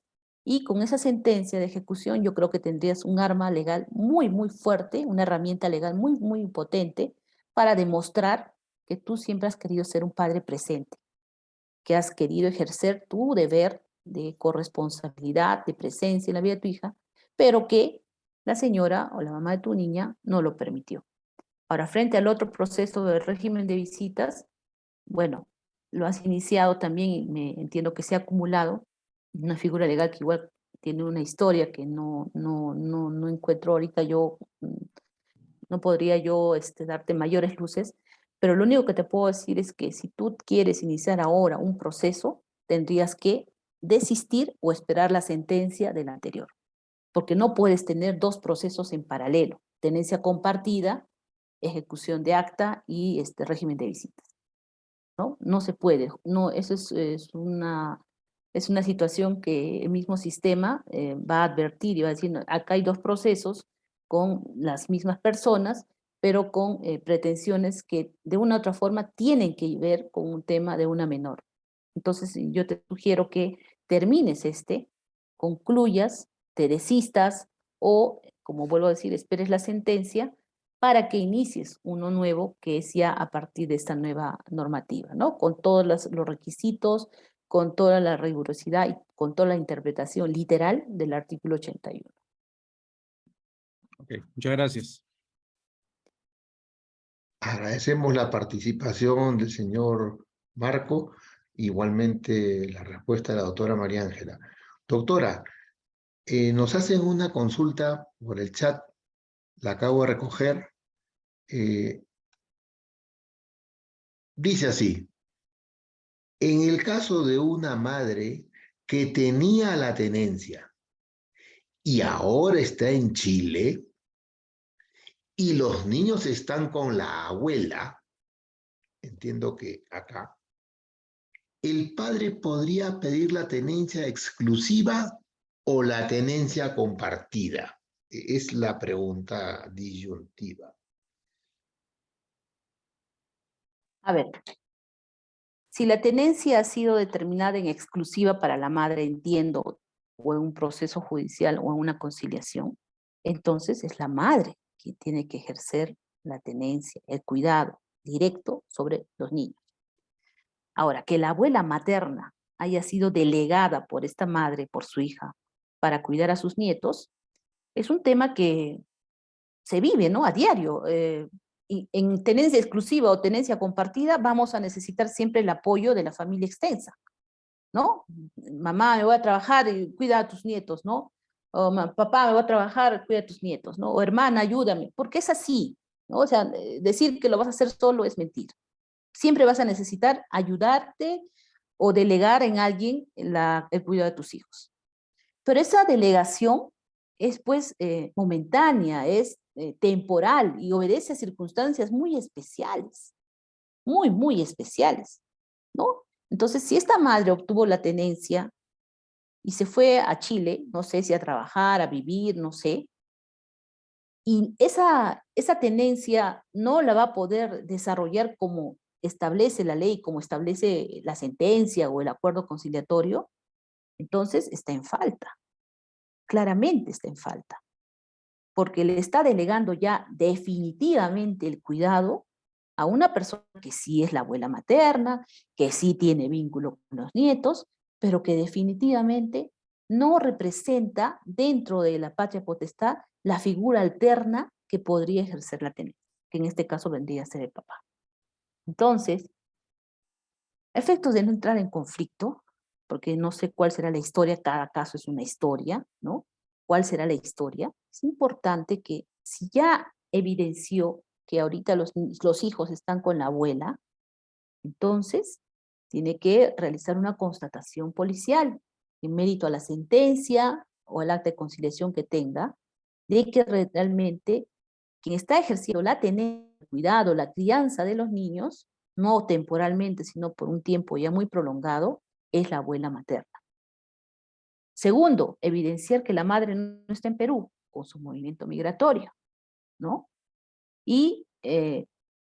y con esa sentencia de ejecución yo creo que tendrías un arma legal muy, muy fuerte, una herramienta legal muy, muy potente para demostrar que tú siempre has querido ser un padre presente, que has querido ejercer tu deber de corresponsabilidad, de presencia en la vida de tu hija, pero que la señora o la mamá de tu niña no lo permitió. Ahora, frente al otro proceso del régimen de visitas, bueno, lo has iniciado también y me entiendo que se ha acumulado una figura legal que igual tiene una historia que no encuentro ahorita yo, no podría yo darte mayores luces, pero lo único que te puedo decir es que si tú quieres iniciar ahora un proceso, tendrías que desistir o esperar la sentencia del anterior, porque no puedes tener 2 procesos en paralelo, tenencia compartida, ejecución de acta y régimen de visitas, ¿no? No se puede, no, eso es una situación que el mismo sistema va a advertir y va a decir, no, acá hay 2 procesos con las mismas personas, pero con pretensiones que de una u otra forma tienen que ver con un tema de una menor. Entonces yo te sugiero que termines concluyas, te desistas o, como vuelvo a decir, esperes la sentencia para que inicies uno nuevo que es ya a partir de esta nueva normativa, ¿no? Con todos los requisitos, con toda la rigurosidad y con toda la interpretación literal del artículo 81. Ok, muchas gracias. Agradecemos la participación del señor Marco, igualmente la respuesta de la doctora María Ángela. Doctora, nos hacen una consulta por el chat, la acabo de recoger. Dice así: en el caso de una madre que tenía la tenencia y ahora está en Chile y los niños están con la abuela, entiendo que acá, ¿el padre podría pedir la tenencia exclusiva o la tenencia compartida? Es la pregunta disyuntiva. A ver, si la tenencia ha sido determinada en exclusiva para la madre, entiendo, o en un proceso judicial o en una conciliación, entonces es la madre quien tiene que ejercer la tenencia, el cuidado directo sobre los niños. Ahora, que la abuela materna haya sido delegada por esta madre, por su hija, para cuidar a sus nietos, es un tema que se vive, ¿no? A diario. Y en tenencia exclusiva o tenencia compartida vamos a necesitar siempre el apoyo de la familia extensa, ¿no? Mamá, me voy a trabajar y cuida a tus nietos, ¿no? O papá, me voy a trabajar, cuida a tus nietos, ¿no? O hermana, ayúdame, porque es así, ¿no? O sea, decir que lo vas a hacer solo es mentir. Siempre vas a necesitar ayudarte o delegar en alguien el cuidado de tus hijos. Pero esa delegación es pues momentánea, es temporal y obedece a circunstancias muy especiales, muy, muy especiales, ¿no? Entonces, si esta madre obtuvo la tenencia y se fue a Chile, no sé si a trabajar, a vivir, no sé, y esa tenencia no la va a poder desarrollar como establece la ley, como establece la sentencia o el acuerdo conciliatorio, entonces está en falta, claramente está en falta, porque le está delegando ya definitivamente el cuidado a una persona que sí es la abuela materna, que sí tiene vínculo con los nietos, pero que definitivamente no representa dentro de la patria potestad la figura alterna que podría ejercer la tenencia, que en este caso vendría a ser el papá. Entonces, a efectos de no entrar en conflicto, porque no sé cuál será la historia, cada caso es una historia, ¿no? ¿Cuál será la historia? Es importante que si ya evidenció que ahorita los hijos están con la abuela, entonces tiene que realizar una constatación policial en mérito a la sentencia o al acta de conciliación que tenga, de que realmente quien está ejerciendo la tenencia, el cuidado, la crianza de los niños, no temporalmente, sino por un tiempo ya muy prolongado, es la abuela materna. Segundo, evidenciar que la madre no está en Perú con su movimiento migratorio, ¿no? Y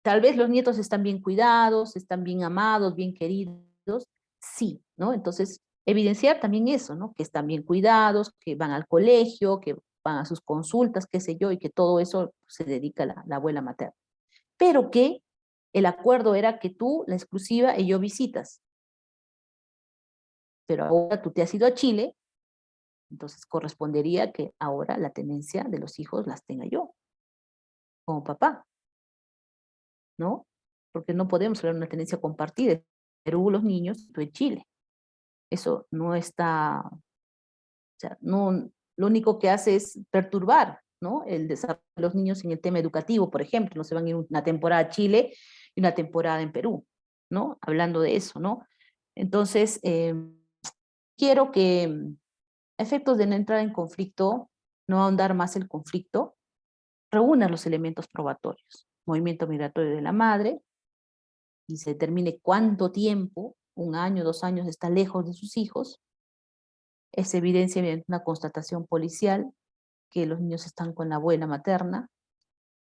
tal vez los nietos están bien cuidados, están bien amados, bien queridos, sí, ¿no? Entonces, evidenciar también eso, ¿no? Que están bien cuidados, que van al colegio, que van a sus consultas, qué sé yo, y que todo eso se dedica a la abuela materna. Pero que el acuerdo era que tú, la exclusiva, y yo visitas. Pero ahora tú te has ido a Chile, entonces correspondería que ahora la tenencia de los hijos las tenga yo, como papá, ¿no? Porque no podemos hablar de una tenencia compartida. Perú los niños, tú en Chile. Eso no está, o sea, no, lo único que hace es perturbar, ¿no? El desarrollo de los niños en el tema educativo, por ejemplo, no se van a ir una temporada a Chile y una temporada en Perú, ¿no? Hablando de eso, ¿no? Entonces, quiero que, a efectos de no entrar en conflicto, no ahondar más el conflicto, reúna los elementos probatorios. Movimiento migratorio de la madre, y se determine cuánto tiempo, 1 año, 2 años, está lejos de sus hijos. Es evidencia mediante una constatación policial que los niños están con la abuela materna.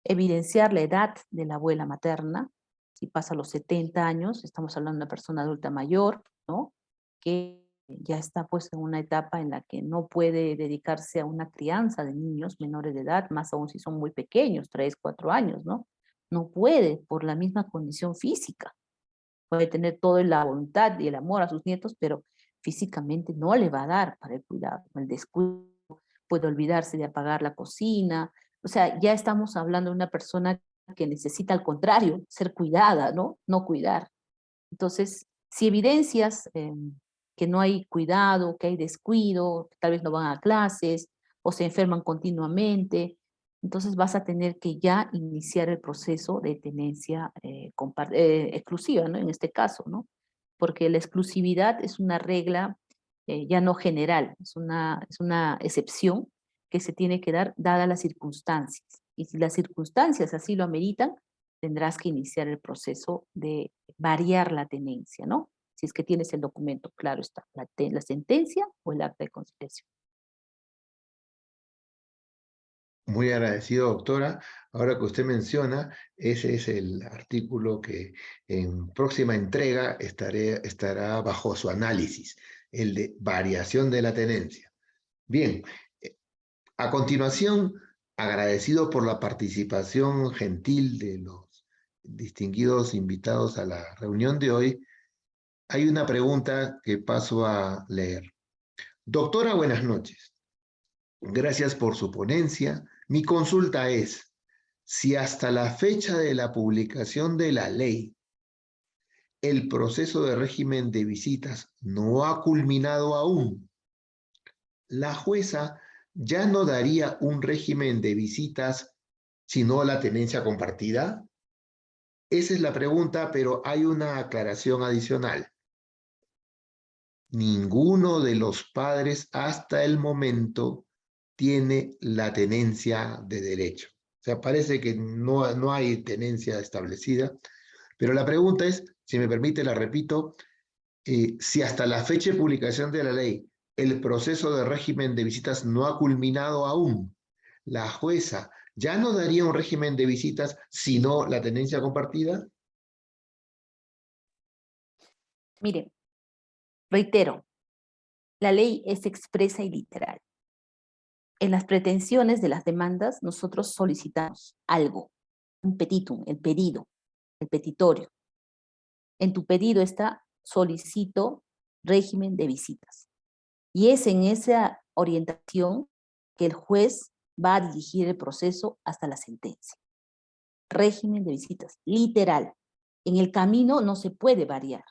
Evidenciar la edad de la abuela materna. Si pasa los 70 años, estamos hablando de una persona adulta mayor, ¿no? Que ya está pues en una etapa en la que no puede dedicarse a una crianza de niños menores de edad, más aún si son muy pequeños, 3, 4 años, ¿no? No puede por la misma condición física. Puede tener toda la voluntad y el amor a sus nietos, pero físicamente no le va a dar para el cuidado. El descuido, puede olvidarse de apagar la cocina. O sea, ya estamos hablando de una persona que necesita al contrario, ser cuidada, ¿no? No cuidar. Entonces, si evidencias que no hay cuidado, que hay descuido, que tal vez no van a clases o se enferman continuamente, entonces vas a tener que ya iniciar el proceso de tenencia exclusiva, ¿no? En este caso, ¿no? Porque la exclusividad es una regla ya no general, es una excepción que se tiene que dar dadas las circunstancias. Y si las circunstancias así lo ameritan, tendrás que iniciar el proceso de variar la tenencia, ¿no? Si es que tienes el documento, claro está, la sentencia o el acta de conciliación. Muy agradecido, doctora. Ahora que usted menciona, ese es el artículo que en próxima entrega estará bajo su análisis, el de variación de la tenencia. Bien, a continuación, agradecido por la participación gentil de los distinguidos invitados a la reunión de hoy, hay una pregunta que paso a leer. Doctora, buenas noches. Gracias por su ponencia. Mi consulta es, si hasta la fecha de la publicación de la ley, el proceso de régimen de visitas no ha culminado aún, la jueza ya no daría un régimen de visitas, sino la tenencia compartida. Esa es la pregunta, pero hay una aclaración adicional. Ninguno de los padres hasta el momento tiene la tenencia de derecho. O sea, parece que no hay tenencia establecida, pero la pregunta es, si me permite, la repito, si hasta la fecha de publicación de la ley el proceso de régimen de visitas no ha culminado aún, la jueza ya no daría un régimen de visitas, sino la tenencia compartida. Miren, reitero, la ley es expresa y literal. En las pretensiones de las demandas, nosotros solicitamos algo, un petitum, el pedido, el petitorio. En tu pedido está solicito régimen de visitas. Y es en esa orientación que el juez va a dirigir el proceso hasta la sentencia. Régimen de visitas, literal. En el camino no se puede variar.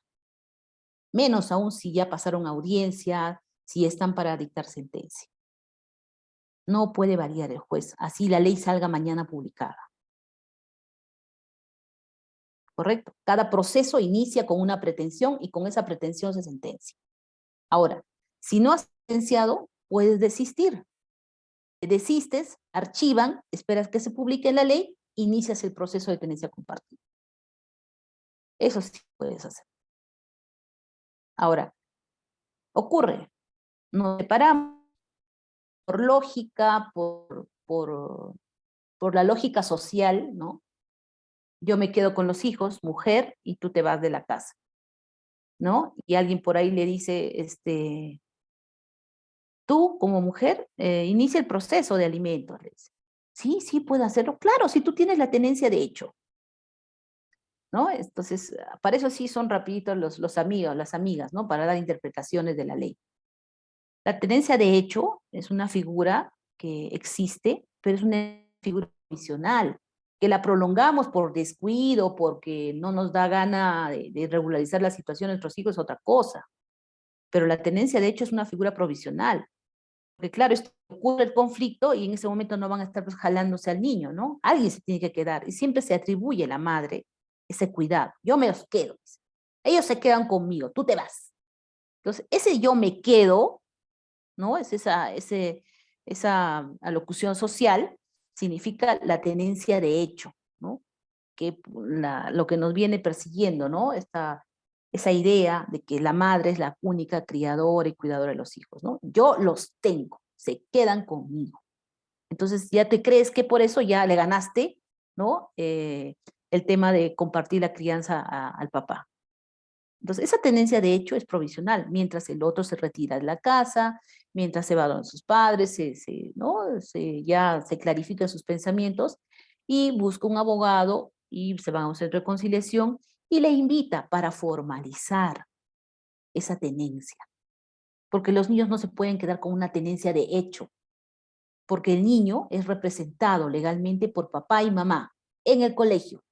Menos aún si ya pasaron audiencia, si están para dictar sentencia. No puede variar el juez, así la ley salga mañana publicada. ¿Correcto? Cada proceso inicia con una pretensión y con esa pretensión se sentencia. Ahora, si no has sentenciado, puedes desistir. Desistes, archivan, esperas que se publique en la ley, inicias el proceso de tenencia compartida. Eso sí puedes hacer. Ahora, ocurre, nos separamos por lógica, por la lógica social, ¿no? Yo me quedo con los hijos, mujer, y tú te vas de la casa, ¿no? Y alguien por ahí le dice, tú como mujer, inicia el proceso de alimentos. Sí, sí, puedo hacerlo. Claro, si tú tienes la tenencia de hecho, ¿no? Entonces, para eso sí son rapiditos los amigos, las amigas, ¿no? Para dar interpretaciones de la ley. La tenencia de hecho es una figura que existe, pero es una figura provisional, que la prolongamos por descuido, porque no nos da gana de regularizar la situación de nuestros hijos, es otra cosa. Pero la tenencia de hecho es una figura provisional. Porque claro, esto ocurre el conflicto y en ese momento no van a estar pues, jalándose al niño, ¿no? Alguien se tiene que quedar y siempre se atribuye a la madre ese cuidado. Yo me los quedo. Ellos se quedan conmigo, tú te vas. Entonces, ese yo me quedo, ¿no? Es esa alocución social, significa la tenencia de hecho, ¿no? Que lo que nos viene persiguiendo, ¿no? Esa idea de que la madre es la única criadora y cuidadora de los hijos, ¿no? Yo los tengo, se quedan conmigo. Entonces ya te crees que por eso ya le ganaste, ¿no? El tema de compartir la crianza al papá. Entonces esa tendencia de hecho es provisional, mientras el otro se retira de la casa, mientras se va donde sus padres, ¿no? Ya se clarifican sus pensamientos y busca un abogado y se van a hacer reconciliación y le invita para formalizar esa tenencia. Porque los niños no se pueden quedar con una tenencia de hecho, porque el niño es representado legalmente por papá y mamá en el colegio,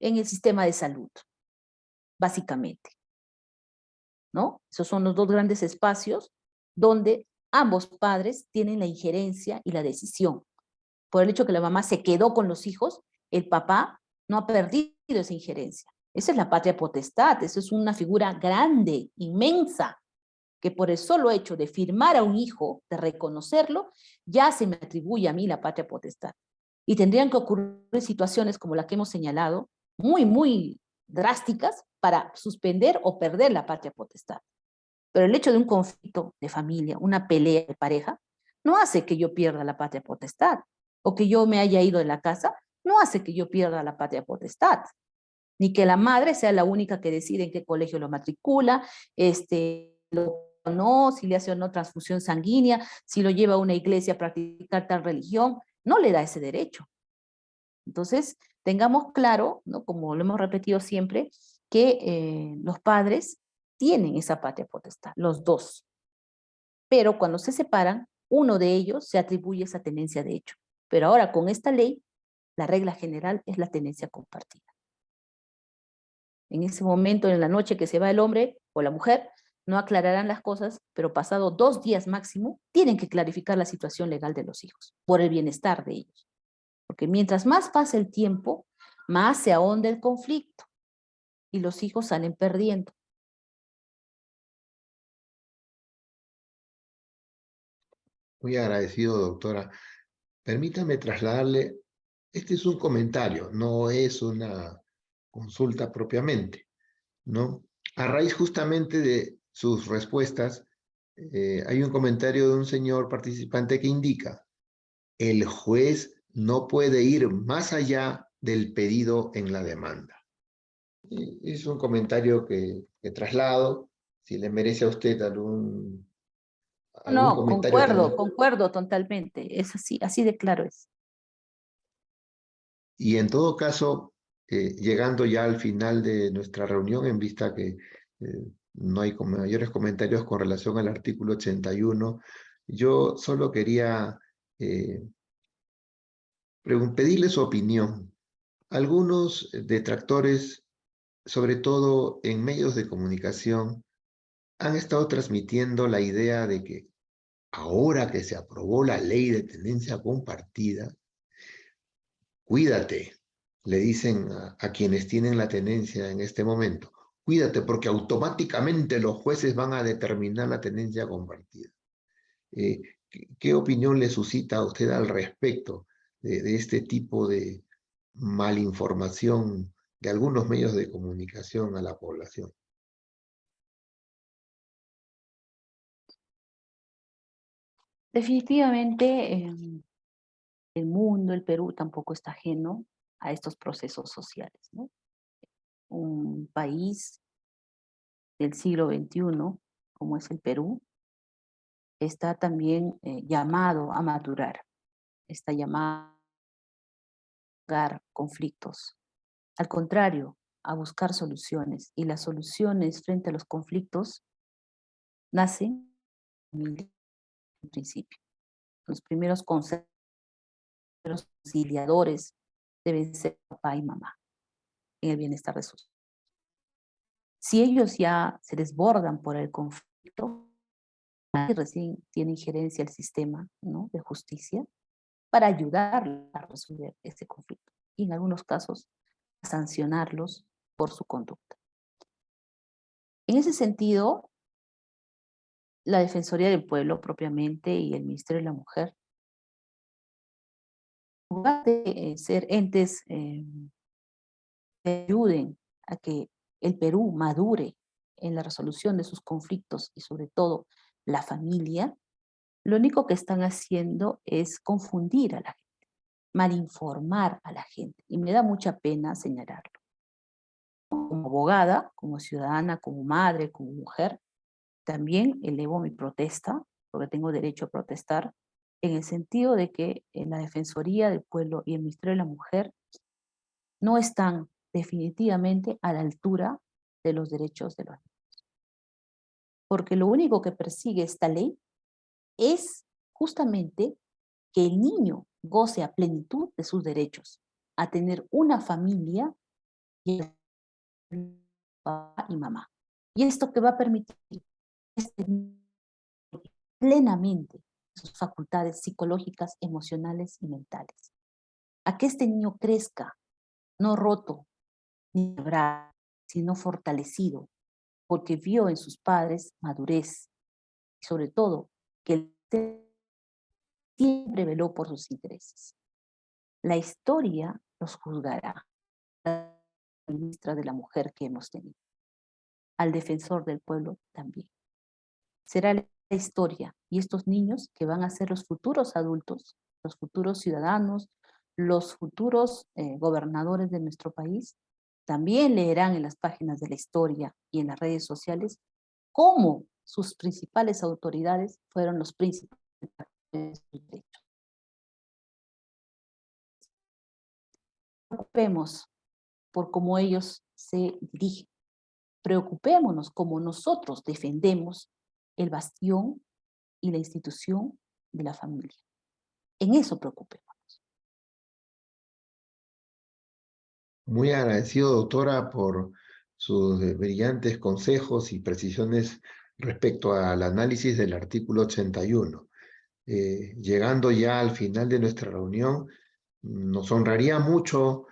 en el sistema de salud, básicamente, ¿no? Esos son los dos grandes espacios donde ambos padres tienen la injerencia y la decisión. Por el hecho que la mamá se quedó con los hijos, el papá no ha perdido esa injerencia. Esa es la patria potestad, esa es una figura grande, inmensa, que por el solo hecho de firmar a un hijo, de reconocerlo, ya se me atribuye a mí la patria potestad. Y tendrían que ocurrir situaciones como la que hemos señalado, muy, muy drásticas, para suspender o perder la patria potestad. Pero el hecho de un conflicto de familia, una pelea de pareja, no hace que yo pierda la patria potestad. o que yo me haya ido de la casa, no hace que yo pierda la patria potestad, ni que la madre sea la única que decide en qué colegio lo matricula, no, si le hace o no transfusión sanguínea, si lo lleva a una iglesia a practicar tal religión, no le da ese derecho. Entonces, tengamos claro, ¿no?, como lo hemos repetido siempre, que los padres tienen esa patria potestad, los dos. Pero cuando se separan, uno de ellos se atribuye esa tenencia de hecho. Pero ahora con esta ley, la regla general es la tenencia compartida. En ese momento, en la noche que se va el hombre o la mujer, no aclararán las cosas, pero pasado 2 días máximo, tienen que clarificar la situación legal de los hijos, por el bienestar de ellos. Porque mientras más pasa el tiempo, más se ahonda el conflicto y los hijos salen perdiendo. Muy agradecido, doctora. Permítame trasladarle, este es un comentario, no es una consulta propiamente, ¿no? A raíz justamente de sus respuestas, hay un comentario de un señor participante que indica: el juez no puede ir más allá del pedido en la demanda. Es un comentario que traslado. Si le merece a usted algún No, comentario también. concuerdo totalmente. Es así, así de claro es. Y en todo caso, llegando ya al final de nuestra reunión, en vista que no hay mayores comentarios con relación al artículo 81, yo solo quería pedirle su opinión. Algunos detractores, sobre todo en medios de comunicación, han estado transmitiendo la idea de que ahora que se aprobó la ley de tenencia compartida, cuídate, le dicen a quienes tienen la tenencia en este momento, cuídate porque automáticamente los jueces van a determinar la tenencia compartida. ¿Qué opinión le suscita a usted al respecto de este tipo de malinformación de algunos medios de comunicación a la población? Definitivamente, el mundo, el Perú, tampoco está ajeno a estos procesos sociales, ¿no? Un país del siglo XXI, como es el Perú, está también llamado a madurar, está llamado a buscar conflictos. Al contrario, a buscar soluciones. Y las soluciones frente a los conflictos nacen en principio. Los primeros consejos conciliadores deben ser papá y mamá en el bienestar de sus hijos. Si ellos ya se desbordan por el conflicto, recién tiene injerencia el sistema, ¿no?, de justicia para ayudar a resolver ese conflicto y en algunos casos a sancionarlos por su conducta. En ese sentido, la Defensoría del Pueblo propiamente y el Ministerio de la Mujer, en lugar de ser entes que ayuden a que el Perú madure en la resolución de sus conflictos y sobre todo la familia, lo único que están haciendo es confundir a la gente, malinformar a la gente. Y me da mucha pena señalarlo. Como abogada, como ciudadana, como madre, como mujer, también elevo mi protesta, porque tengo derecho a protestar, en el sentido de que en la Defensoría del Pueblo y el Ministerio de la Mujer no están definitivamente a la altura de los derechos de los niños. Porque lo único que persigue esta ley es justamente que el niño goce a plenitud de sus derechos, a tener una familia y papá y mamá. Y esto que va a permitir este plenamente sus facultades psicológicas, emocionales y mentales. A que este niño crezca, no roto, ni quebrado, sino fortalecido, porque vio en sus padres madurez y sobre todo que él siempre veló por sus intereses. La historia los juzgará, la ministra de la mujer que hemos tenido, al defensor del pueblo también. Será la historia y estos niños que van a ser los futuros adultos los futuros ciudadanos, los futuros gobernadores de nuestro país, también leerán en las páginas de la historia y en las redes sociales cómo sus principales autoridades fueron los principales de sus derechos. Preocupemos por cómo ellos se dirigen. Preocupémonos como nosotros defendemos el bastión y la institución de la familia. En eso preocupémonos. Muy agradecido, doctora, por sus brillantes consejos y precisiones respecto al análisis del artículo 81. Llegando ya al final de nuestra reunión, nos honraría mucho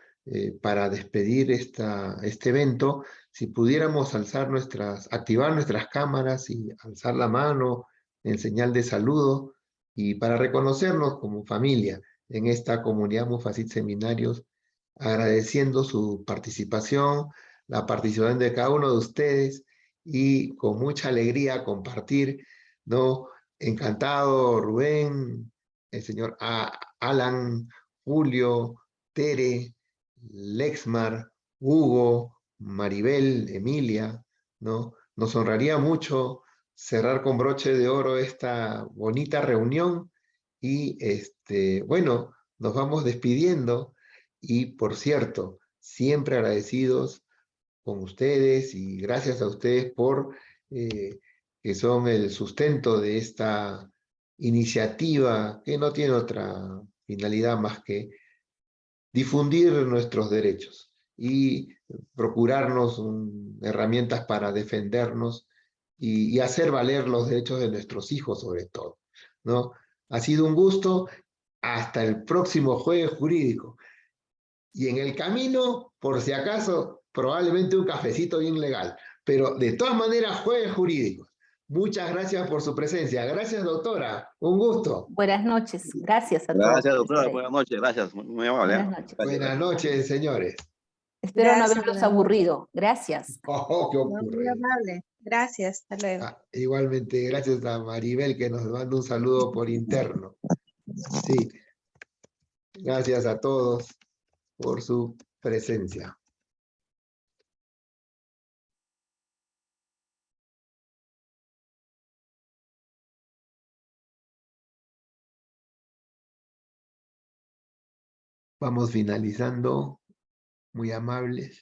para despedir este evento si pudiéramos activar nuestras cámaras y alzar la mano en señal de saludo y para reconocernos como familia en esta comunidad Mufacit Seminarios, agradeciendo su participación, la participación de cada uno de ustedes y con mucha alegría compartir, ¿no? Encantado, Rubén, el señor Alan, Julio, Tere, Lexmar, Hugo, Maribel, Emilia, ¿no? Nos honraría mucho cerrar con broche de oro esta bonita reunión y, bueno, nos vamos despidiendo y, por cierto, siempre agradecidos con ustedes y gracias a ustedes por que son el sustento de esta iniciativa que no tiene otra finalidad más que difundir nuestros derechos y procurarnos herramientas para defendernos y hacer valer los derechos de nuestros hijos sobre todo, ¿no? Ha sido un gusto. Hasta el próximo jueves jurídico. Y en el camino, por si acaso, probablemente un cafecito bien legal. Pero de todas maneras, jueves jurídicos. Muchas gracias por su presencia. Gracias, doctora. Un gusto. Buenas noches. Gracias a todos Gracias, por doctora. estar ahí. Buenas noches. Gracias. Muy amable. Buenas noches. Buenas noches, señores. Espero no Gracias, haberlos buenas noches. aburrido. Gracias. Oh, qué No, muy ocurre. amable. Gracias. Hasta luego. Igualmente, gracias a Maribel que nos manda un saludo por interno. Sí. Gracias a todos por su presencia. Vamos finalizando. Muy amables.